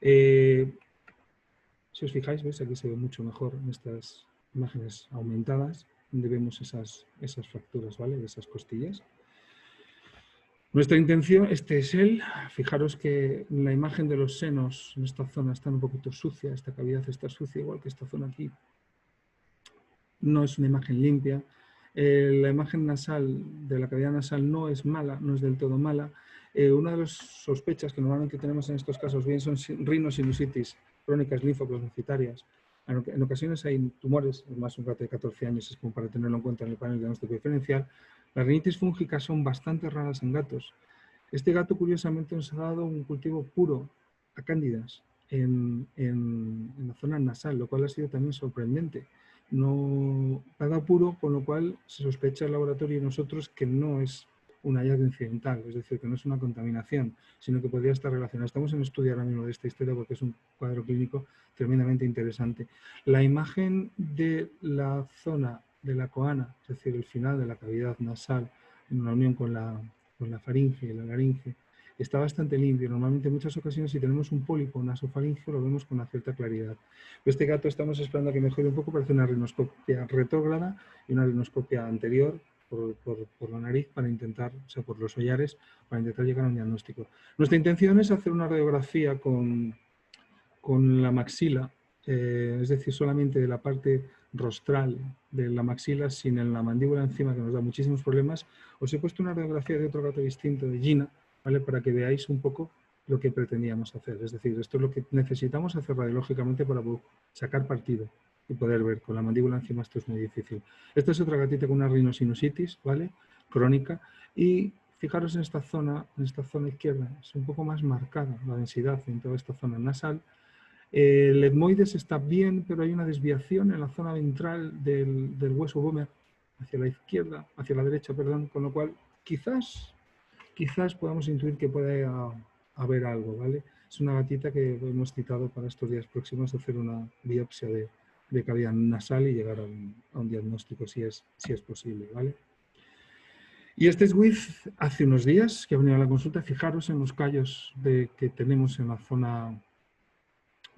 Si os fijáis, ¿veis? Aquí se ve mucho mejor en estas imágenes aumentadas, donde vemos esas fracturas, ¿vale? De esas costillas. Nuestra intención, este es él. Fijaros que la imagen de los senos en esta zona está un poquito sucia, esta cavidad está sucia, igual que esta zona aquí. No es una imagen limpia. La imagen nasal de la cavidad nasal no es mala, no es del todo mala. Una de las sospechas que normalmente tenemos en estos casos bien son rinosinusitis crónicas linfoplasmocitarias. En ocasiones hay tumores, más un gato de 14 años es como para tenerlo en cuenta en el panel diagnóstico diferencial. Las rinitis fúngicas son bastante raras en gatos. Este gato, curiosamente, nos ha dado un cultivo puro a cándidas en la zona nasal, lo cual ha sido también sorprendente. No ha dado puro, con lo cual se sospecha el laboratorio y nosotros que no es un hallazgo incidental, es decir, que no es una contaminación, sino que podría estar relacionado. Estamos en estudio ahora mismo de esta historia porque es un cuadro clínico tremendamente interesante. La imagen de la zona de la coana, es decir, el final de la cavidad nasal, en una unión con la faringe y la laringe, está bastante limpio. Normalmente en muchas ocasiones si tenemos un pólipo nasofaringeo lo vemos con una cierta claridad. Este gato estamos esperando a que mejore un poco para hacer una rinoscopia retrógrada y una rinoscopia anterior por la nariz para intentar, o sea, por los hollares, para intentar llegar a un diagnóstico. Nuestra intención es hacer una radiografía con la maxila, es decir, solamente de la parte rostral de la maxila sin la mandíbula encima, que nos da muchísimos problemas. Os he puesto una radiografía de otro gato distinto, de Gina, ¿vale? Para que veáis un poco lo que pretendíamos hacer. Es decir, esto es lo que necesitamos hacer radiológicamente para sacar partido y poder ver. Con la mandíbula encima esto es muy difícil. Esta es otra gatita con una rinosinusitis, ¿vale? Crónica. Y fijaros en esta zona izquierda, es un poco más marcada la densidad en toda esta zona nasal. El etmoides está bien, pero hay una desviación en la zona ventral del hueso Bomer hacia la izquierda, hacia la derecha, perdón, con lo cual quizás podamos intuir que puede haber algo, ¿vale? Es una gatita que hemos citado para estos días próximos hacer una biopsia de cavidad nasal y llegar a un diagnóstico si es posible, ¿vale? Y este es Wiz hace unos días que ha venido a la consulta. Fijaros en los callos que tenemos en la zona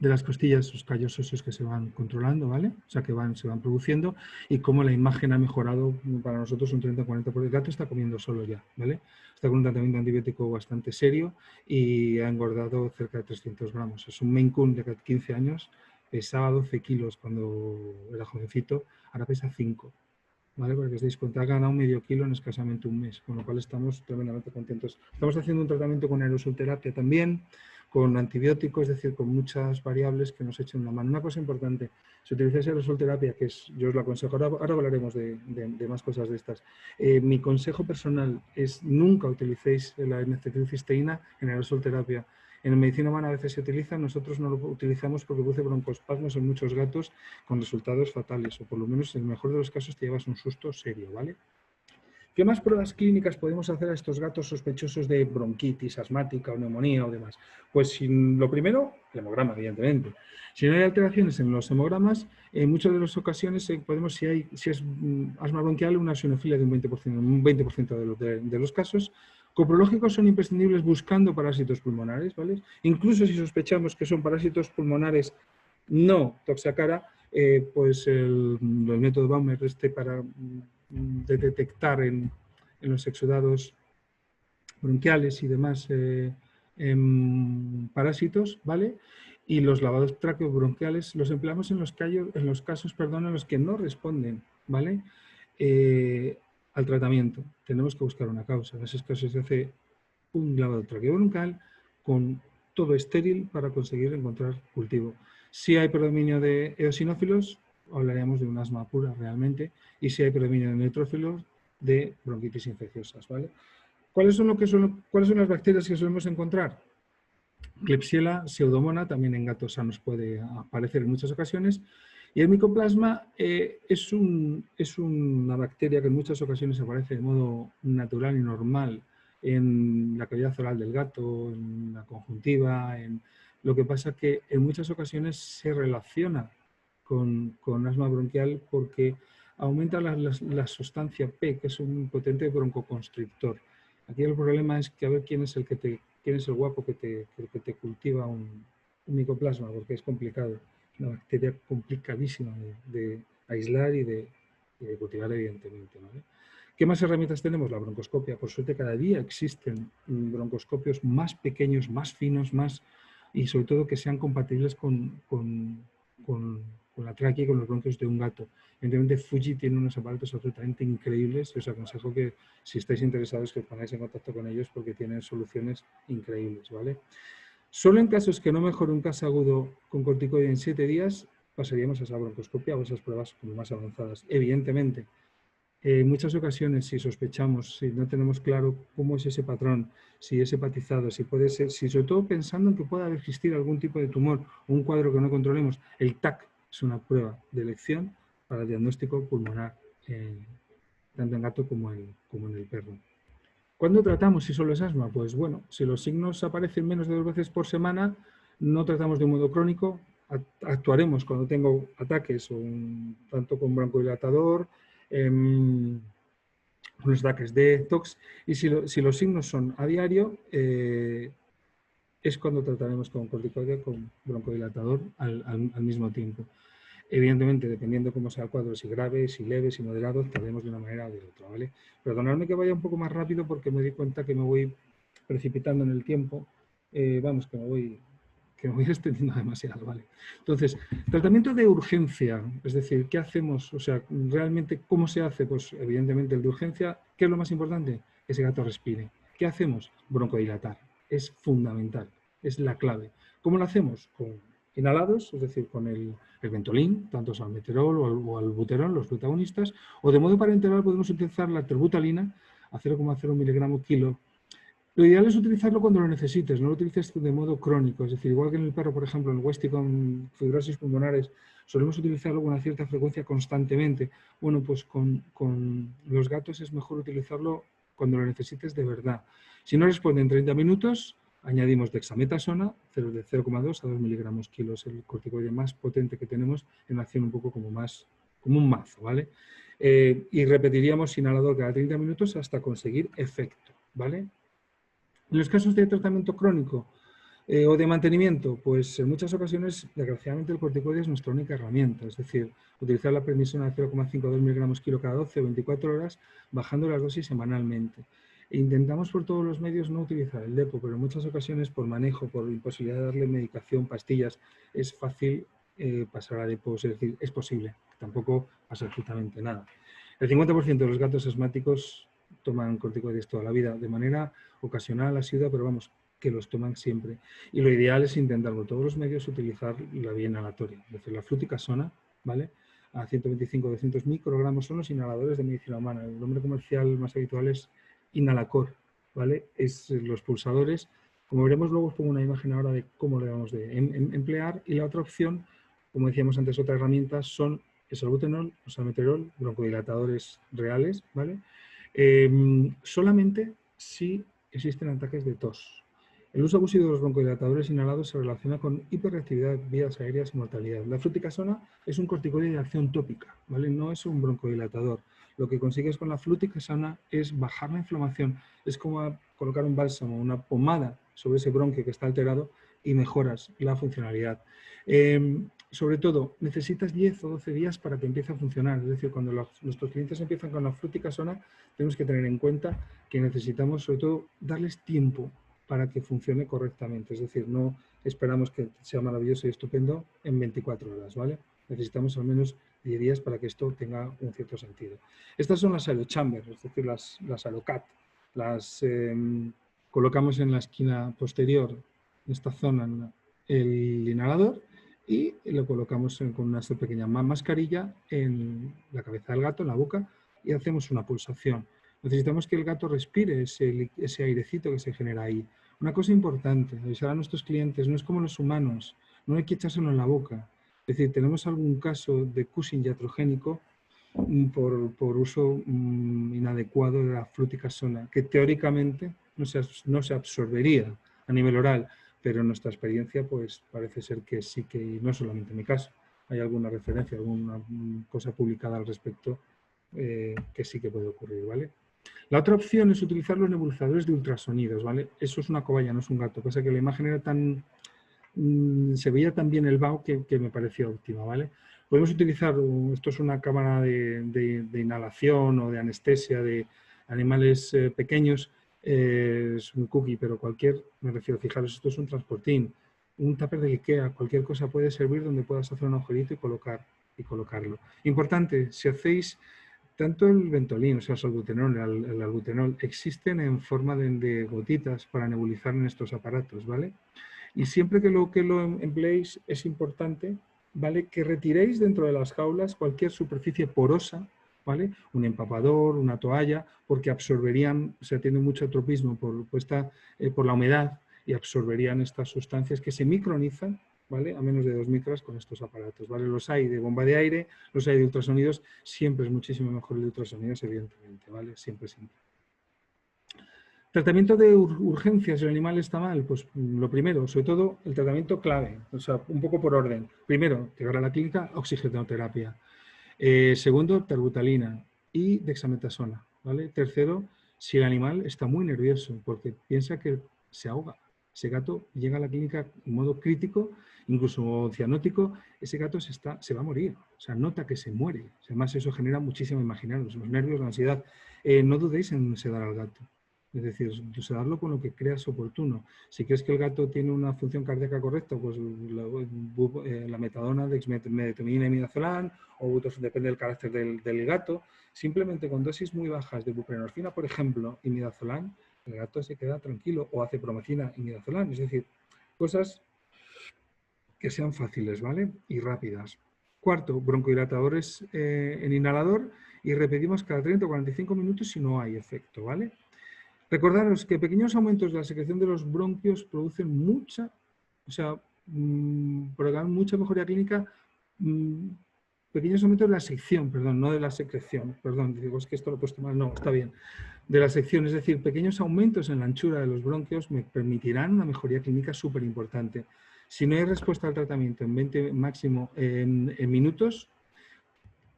de las costillas, sus callos óseos que se van controlando, ¿vale? O sea, que se van produciendo y cómo la imagen ha mejorado para nosotros un 30-40%. El gato está comiendo solo ya, ¿vale? Está con un tratamiento antibiótico bastante serio y ha engordado cerca de 300 gramos. Es un Maine Coon de 15 años, pesaba 12 kilos cuando era jovencito, ahora pesa 5. ¿Vale? Para que os deis cuenta, ha ganado medio kilo en escasamente un mes, con lo cual estamos tremendamente contentos. Estamos haciendo un tratamiento con aerosolterapia también, con antibióticos, es decir, con muchas variables que nos echen una mano. Una cosa importante, si utilizáis aerosolterapia, que es, yo os lo aconsejo, ahora hablaremos de más cosas de estas. Mi consejo personal es nunca utilicéis la N-acetilcisteína en aerosolterapia. En medicina humana a veces se utiliza, nosotros no lo utilizamos porque produce broncoespasmos en muchos gatos con resultados fatales, o por lo menos en el mejor de los casos te llevas un susto serio, ¿vale? ¿Qué más pruebas clínicas podemos hacer a estos gatos sospechosos de bronquitis asmática o neumonía o demás? Pues lo primero, el hemograma, evidentemente. Si no hay alteraciones en los hemogramas, en muchas de las ocasiones podemos, si es asma bronquial, una eosinofilia de un 20% de los casos. Coprológicos son imprescindibles buscando parásitos pulmonares, ¿vale? Incluso si sospechamos que son parásitos pulmonares no toxacara, pues el método Baumer para de detectar en los exudados bronquiales y demás parásitos, ¿vale? Y los lavados traqueobronquiales los empleamos en los casos en los que no responden, ¿vale? Al tratamiento. Tenemos que buscar una causa. En esos casos se hace un lavado traqueobronquial con todo estéril para conseguir encontrar cultivo. Si hay predominio de eosinófilos, hablaríamos de un asma pura realmente, y si hay predominio de neutrófilos, de bronquitis infecciosas, ¿vale? ¿Cuáles son las bacterias que solemos encontrar? Klebsiella pseudomonas, también en gatos sanos puede aparecer en muchas ocasiones. Y el micoplasma es una bacteria que en muchas ocasiones aparece de modo natural y normal en la cavidad oral del gato, en la conjuntiva. Lo que pasa que en muchas ocasiones se relaciona con asma bronquial porque aumenta la sustancia P, que es un potente broncoconstrictor. Aquí el problema es que a ver quién es el guapo que te cultiva un micoplasma, porque es complicado. Es una bacteria complicadísima de aislar y de cultivar, evidentemente, ¿vale? ¿Qué más herramientas tenemos? La broncoscopia. Por suerte, cada día existen broncoscopios más pequeños, más finos, y sobre todo que sean compatibles con la tráquea y con los bronquios de un gato. Evidentemente, Fuji tiene unos aparatos absolutamente increíbles y os aconsejo que, si estáis interesados, que os pongáis en contacto con ellos porque tienen soluciones increíbles, ¿vale? Solo en casos que no mejore un caso agudo con corticoide en 7 días, pasaríamos a esa broncoscopia o a esas pruebas como más avanzadas. Evidentemente, en muchas ocasiones, si sospechamos, si no tenemos claro cómo es ese patrón, si es hepatizado, si puede ser, si sobre todo pensando en que pueda existir algún tipo de tumor o un cuadro que no controlemos, el TAC es una prueba de elección para el diagnóstico pulmonar, tanto en gato como en el perro. ¿Cuándo tratamos si solo es asma? Pues bueno, si los signos aparecen menos de 2 veces por semana, no tratamos de un modo crónico, actuaremos cuando tengo ataques, tanto con broncodilatador, los ataques de TOX, y si los signos son a diario, es cuando trataremos con corticoide, con broncodilatador al mismo tiempo. Evidentemente, dependiendo cómo sea el cuadro, si grave, si leve, si moderado, trataremos de una manera o de otra, ¿vale? Perdonadme que vaya un poco más rápido porque me doy cuenta que me voy precipitando en el tiempo, vamos, que me voy extendiendo demasiado, ¿vale? Entonces, tratamiento de urgencia, es decir, ¿qué hacemos? O sea, realmente, ¿cómo se hace? Pues evidentemente el de urgencia, ¿qué es lo más importante? Que ese gato respire. ¿Qué hacemos? Broncodilatar. Es fundamental, es la clave. ¿Cómo lo hacemos? Con inhalados, es decir, con el Ventolin, tanto salmeterol o albuterol, los protagonistas, o de modo parenteral podemos utilizar la terbutalina a 0,0 miligramo kilo. Lo ideal es utilizarlo cuando lo necesites, no lo utilices de modo crónico. Es decir, igual que en el perro, por ejemplo, en el Westie con fibrosis pulmonares, solemos utilizarlo con una cierta frecuencia constantemente. Bueno, pues con los gatos es mejor utilizarlo cuando lo necesites de verdad. Si no responde en 30 minutos, añadimos dexametasona, de 0,2 a 2 miligramos kilos, el corticoide más potente que tenemos en acción un poco como un mazo, ¿vale? Y repetiríamos inhalador cada 30 minutos hasta conseguir efecto, ¿vale? En los casos de tratamiento crónico, O de mantenimiento, pues en muchas ocasiones, desgraciadamente, el corticoide es nuestra única herramienta, es decir, utilizar la prednisona de 0,52 miligramos kilo cada 12 o 24 horas, bajando las dosis semanalmente. E intentamos por todos los medios no utilizar el depo, pero en muchas ocasiones, por manejo, por imposibilidad de darle medicación, pastillas, es fácil pasar a depo, es decir, es posible, tampoco pasa absolutamente nada. El 50% de los gatos asmáticos toman corticoides toda la vida, de manera ocasional, asidua, pero vamos, que los toman siempre. Y lo ideal es intentar por todos los medios utilizar la vía inhalatoria. Es decir, la fluticasona, ¿vale? A 125-200 microgramos son los inhaladores de medicina humana. El nombre comercial más habitual es Inhalacor, ¿vale? Es los pulsadores. Como veremos luego, os pongo una imagen ahora de cómo le vamos de emplear. Y la otra opción, como decíamos antes, otra herramienta son el salbutenol, o salmeterol, broncodilatadores reales, ¿vale? Solamente si existen ataques de tos. El uso abusivo de los broncodilatadores inhalados se relaciona con hiperreactividad, vías aéreas y mortalidad. La fluticasona es un corticoide de acción tópica, ¿vale? No es un broncodilatador. Lo que consigues con la fluticasona es bajar la inflamación. Es como colocar un bálsamo, una pomada sobre ese bronquio que está alterado y mejoras la funcionalidad. Sobre todo, necesitas 10 o 12 días para que empiece a funcionar. Es decir, cuando nuestros clientes empiezan con la fluticasona, tenemos que tener en cuenta que necesitamos, sobre todo, darles tiempo para que funcione correctamente. Es decir, no esperamos que sea maravilloso y estupendo en 24 horas, ¿vale? Necesitamos al menos 10 días para que esto tenga un cierto sentido. Estas son las aerochambers, es decir, las aerocat. Las colocamos en la esquina posterior, en esta zona, el inhalador y lo colocamos con una pequeña mascarilla en la cabeza del gato, en la boca, y hacemos una pulsación. Necesitamos que el gato respire ese airecito que se genera ahí. Una cosa importante, avisar a nuestros clientes, no es como los humanos, no hay que echárselo en la boca. Es decir, tenemos algún caso de Cushing iatrogénico por uso inadecuado de la fluticasona, que teóricamente no se absorbería a nivel oral, pero en nuestra experiencia pues parece ser que sí, que y no solamente en mi caso. Hay alguna referencia, alguna cosa publicada al respecto que sí que puede ocurrir, ¿vale? La otra opción es utilizar los nebulizadores de ultrasonidos, ¿vale? Eso es una cobaya, no es un gato. Pasa que la imagen era tan... se veía tan bien el BAO que me parecía óptima, ¿vale? Podemos utilizar, esto es una cámara de inhalación o de anestesia de animales pequeños, es un cookie, pero me refiero, fijaros, esto es un transportín, un tupper de Ikea, cualquier cosa puede servir donde puedas hacer un agujerito y colocarlo. Importante, si hacéis tanto el Ventolin, o sea, el salbutenol, el albutenol, existen en forma de gotitas para nebulizar en estos aparatos, ¿vale? Y siempre que lo empleéis es importante, ¿vale?, que retiréis dentro de las jaulas cualquier superficie porosa, ¿vale?, un empapador, una toalla, porque absorberían, o sea, tiene mucho tropismo por la humedad y absorberían estas sustancias que se micronizan, ¿vale?, a menos de 2 micras con estos aparatos, ¿vale? Los hay de bomba de aire, los hay de ultrasonidos, siempre es muchísimo mejor el de ultrasonidos, evidentemente, ¿vale? Siempre, siempre. Tratamiento de urgencias, si el animal está mal, pues lo primero, sobre todo el tratamiento clave, o sea, un poco por orden. Primero, llegar a la clínica, oxigenoterapia. Segundo, terbutalina y dexametasona, ¿vale? Tercero, si el animal está muy nervioso porque piensa que se ahoga. Ese gato llega a la clínica en modo crítico, incluso cianótico, ese gato se va a morir, o sea, nota que se muere. Además, eso genera muchísimo imaginaros, los nervios, la ansiedad. No dudéis en sedar al gato. Es decir, sedarlo con lo que creas oportuno. Si crees que el gato tiene una función cardíaca correcta, pues la metadona, dexmedetomidina y midazolam, o depende del carácter del gato. Simplemente con dosis muy bajas de buprenorfina, por ejemplo, y midazolam, el gato se queda tranquilo, o hace promacina y midazolam. Es decir, cosas que sean fáciles, ¿vale? Y rápidas. Cuarto, broncodilatadores en inhalador y repetimos cada 30 o 45 minutos si no hay efecto, ¿vale? Recordaros que pequeños aumentos de la secreción de los bronquios producen mucha mejoría clínica, pequeños aumentos de la sección, perdón, no de la secreción, perdón, digo, es que esto lo he puesto mal, no, está bien, de la sección, es decir, pequeños aumentos en la anchura de los bronquios me permitirán una mejoría clínica súper importante. Si no hay respuesta al tratamiento en 20 máximo en minutos,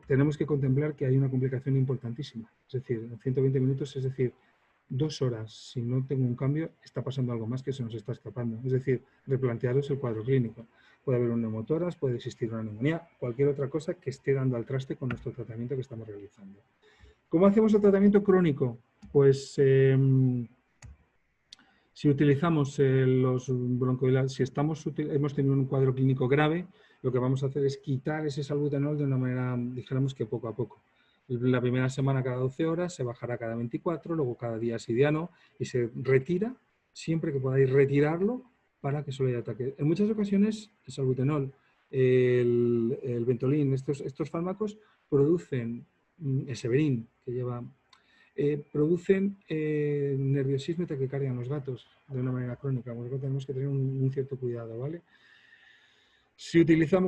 tenemos que contemplar que hay una complicación importantísima, es decir, en 120 minutos, es decir, 2 horas, si no tengo un cambio, está pasando algo más que se nos está escapando. Es decir, replantearos el cuadro clínico. Puede haber un neumotórax, puede existir una neumonía, cualquier otra cosa que esté dando al traste con nuestro tratamiento que estamos realizando. ¿Cómo hacemos el tratamiento crónico? Pues si utilizamos los broncohilados, si hemos tenido un cuadro clínico grave, lo que vamos a hacer es quitar ese salbutenol de una manera, dijéramos que poco a poco. La primera semana cada 12 horas, se bajará cada 24, luego cada día sidiano y se retira siempre que podáis retirarlo para que solo haya ataque. En muchas ocasiones el salbutenol, el Ventolin, estos fármacos producen el Severin, que lleva producen nerviosismo y taquicardia en los gatos de una manera crónica, por lo que tenemos que tener un cierto cuidado, ¿vale?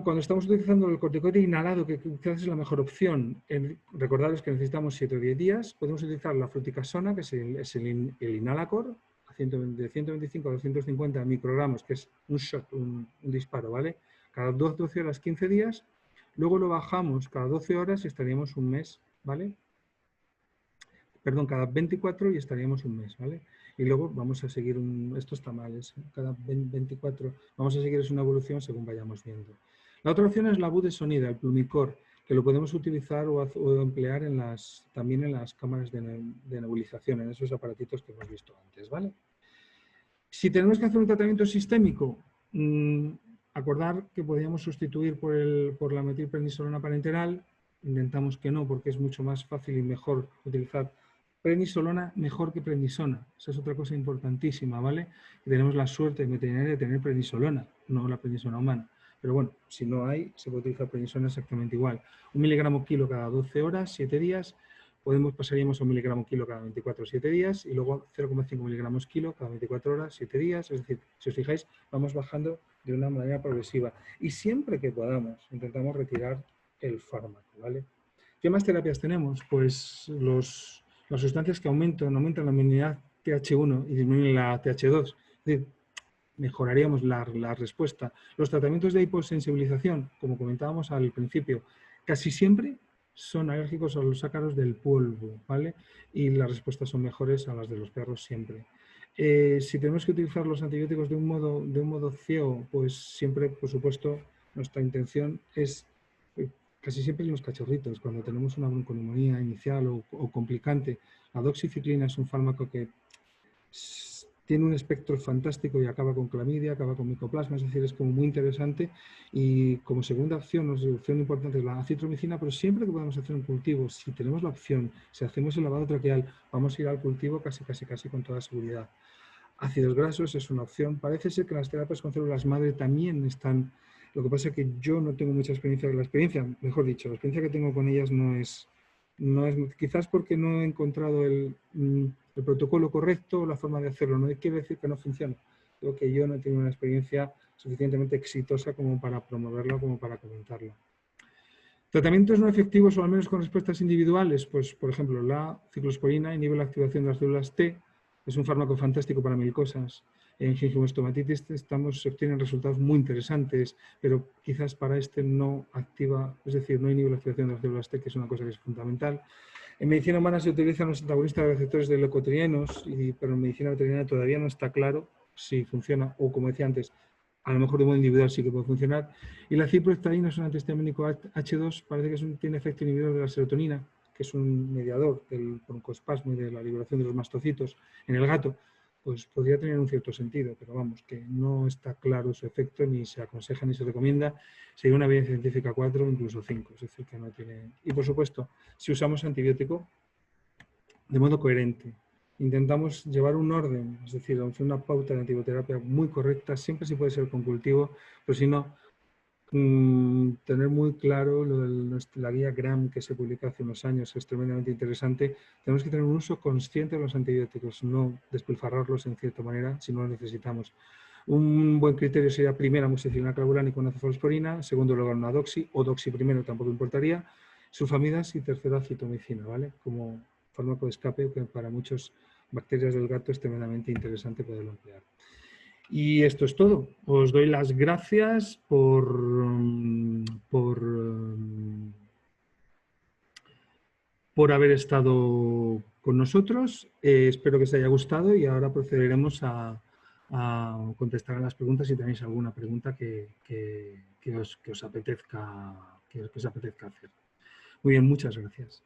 Cuando estamos utilizando el corticoide inhalado, que quizás es la mejor opción, recordaros que necesitamos 7 o 10 días, podemos utilizar la fluticasona, que es el Inhalacor, de 125 a 250 microgramos, que es un shot, un disparo, ¿vale? Cada 12 horas, 15 días, luego lo bajamos cada 12 horas y estaríamos un mes, ¿vale? Perdón, cada 24 y estaríamos un mes, ¿vale? Y luego vamos a seguir, esto está mal, cada 24, vamos a seguir una evolución según vayamos viendo. La otra opción es la budesonida, el Plumicor, que lo podemos utilizar o emplear también en las cámaras de nebulización, en esos aparatitos que hemos visto antes, ¿vale? Si tenemos que hacer un tratamiento sistémico, acordar que podríamos sustituir por la metilprednisolona parenteral, intentamos que no, porque es mucho más fácil y mejor utilizar prednisolona mejor que prednisona. Esa es otra cosa importantísima, ¿vale? Y tenemos la suerte en veterinaria de tener prednisolona, no la prednisona humana. Pero bueno, si no hay, se puede utilizar prednisona exactamente igual. 1 miligramo kilo cada 12 horas, 7 días. Pasaríamos a 1 miligramo kilo cada 24 o 7 días y luego 0,5 miligramos kilo cada 24 horas, 7 días. Es decir, si os fijáis, vamos bajando de una manera progresiva. Y siempre que podamos, intentamos retirar el fármaco, ¿vale? ¿Qué más terapias tenemos? Pues las sustancias que aumentan la inmunidad TH1 y disminuyen la TH2. Es decir, mejoraríamos la respuesta. Los tratamientos de hiposensibilización, como comentábamos al principio, casi siempre son alérgicos a los ácaros del polvo, ¿vale? Y las respuestas son mejores a las de los perros siempre. Si tenemos que utilizar los antibióticos de un modo ciego, pues siempre, por supuesto, nuestra intención es casi siempre en los cachorritos, cuando tenemos una bronconeumonía inicial o complicante. La doxiciclina es un fármaco que tiene un espectro fantástico y acaba con clamidia, acaba con micoplasma, es decir, es como muy interesante. Y como segunda opción, opción importante es la acitromicina, pero siempre que podamos hacer un cultivo, si tenemos la opción, si hacemos el lavado traqueal, vamos a ir al cultivo casi con toda seguridad. Ácidos grasos es una opción. Parece ser que las terapias con células madre también están. Lo que pasa es que yo no tengo mucha experiencia. La experiencia que tengo con ellas no es quizás porque no he encontrado el protocolo correcto, la forma de hacerlo. No quiere decir que no funcione. Creo que yo no he tenido una experiencia suficientemente exitosa como para promoverla, como para comentarla. Tratamientos no efectivos o al menos con respuestas individuales, pues por ejemplo la ciclosporina inhibe la activación de las células T, es un fármaco fantástico para 1000 cosas. En gingivitis se obtienen resultados muy interesantes, pero quizás para este no activa, es decir, no inhibe la activación de las células T, que es una cosa que es fundamental. En medicina humana se utilizan los antagonistas de receptores de leucotrienos, pero en medicina veterinaria todavía no está claro si funciona, o como decía antes, a lo mejor de modo individual sí que puede funcionar. Y la ciprofloxacina es un antihistamínico H2, parece que tiene efecto inhibidor de la serotonina, que es un mediador del broncoespasmo y de la liberación de los mastocitos en el gato. Pues podría tener un cierto sentido, pero vamos, que no está claro su efecto, ni se aconseja ni se recomienda. Sería una evidencia científica 4 o incluso 5, es decir, que no tiene... Y por supuesto, si usamos antibiótico de modo coherente, intentamos llevar un orden, es decir, hacer una pauta de antibioterapia muy correcta, siempre si puede ser con cultivo, pero si no, tener muy claro lo de la guía Gram que se publicó hace unos años, que es tremendamente interesante. Tenemos que tener un uso consciente de los antibióticos, no despilfarrarlos en cierta manera si no los necesitamos. Un buen criterio sería primero amoxicilina clavulánica con cefalosporina, segundo lugar una doxi, o doxi primero tampoco importaría, sulfamidas y tercero acitromicina, ¿vale? Como fármaco de escape que para muchas bacterias del gato es tremendamente interesante poderlo emplear. Y esto es todo. Os doy las gracias por por haber estado con nosotros. Espero que os haya gustado y ahora procederemos a contestar a las preguntas si tenéis alguna pregunta que os apetezca hacer. Muy bien, muchas gracias.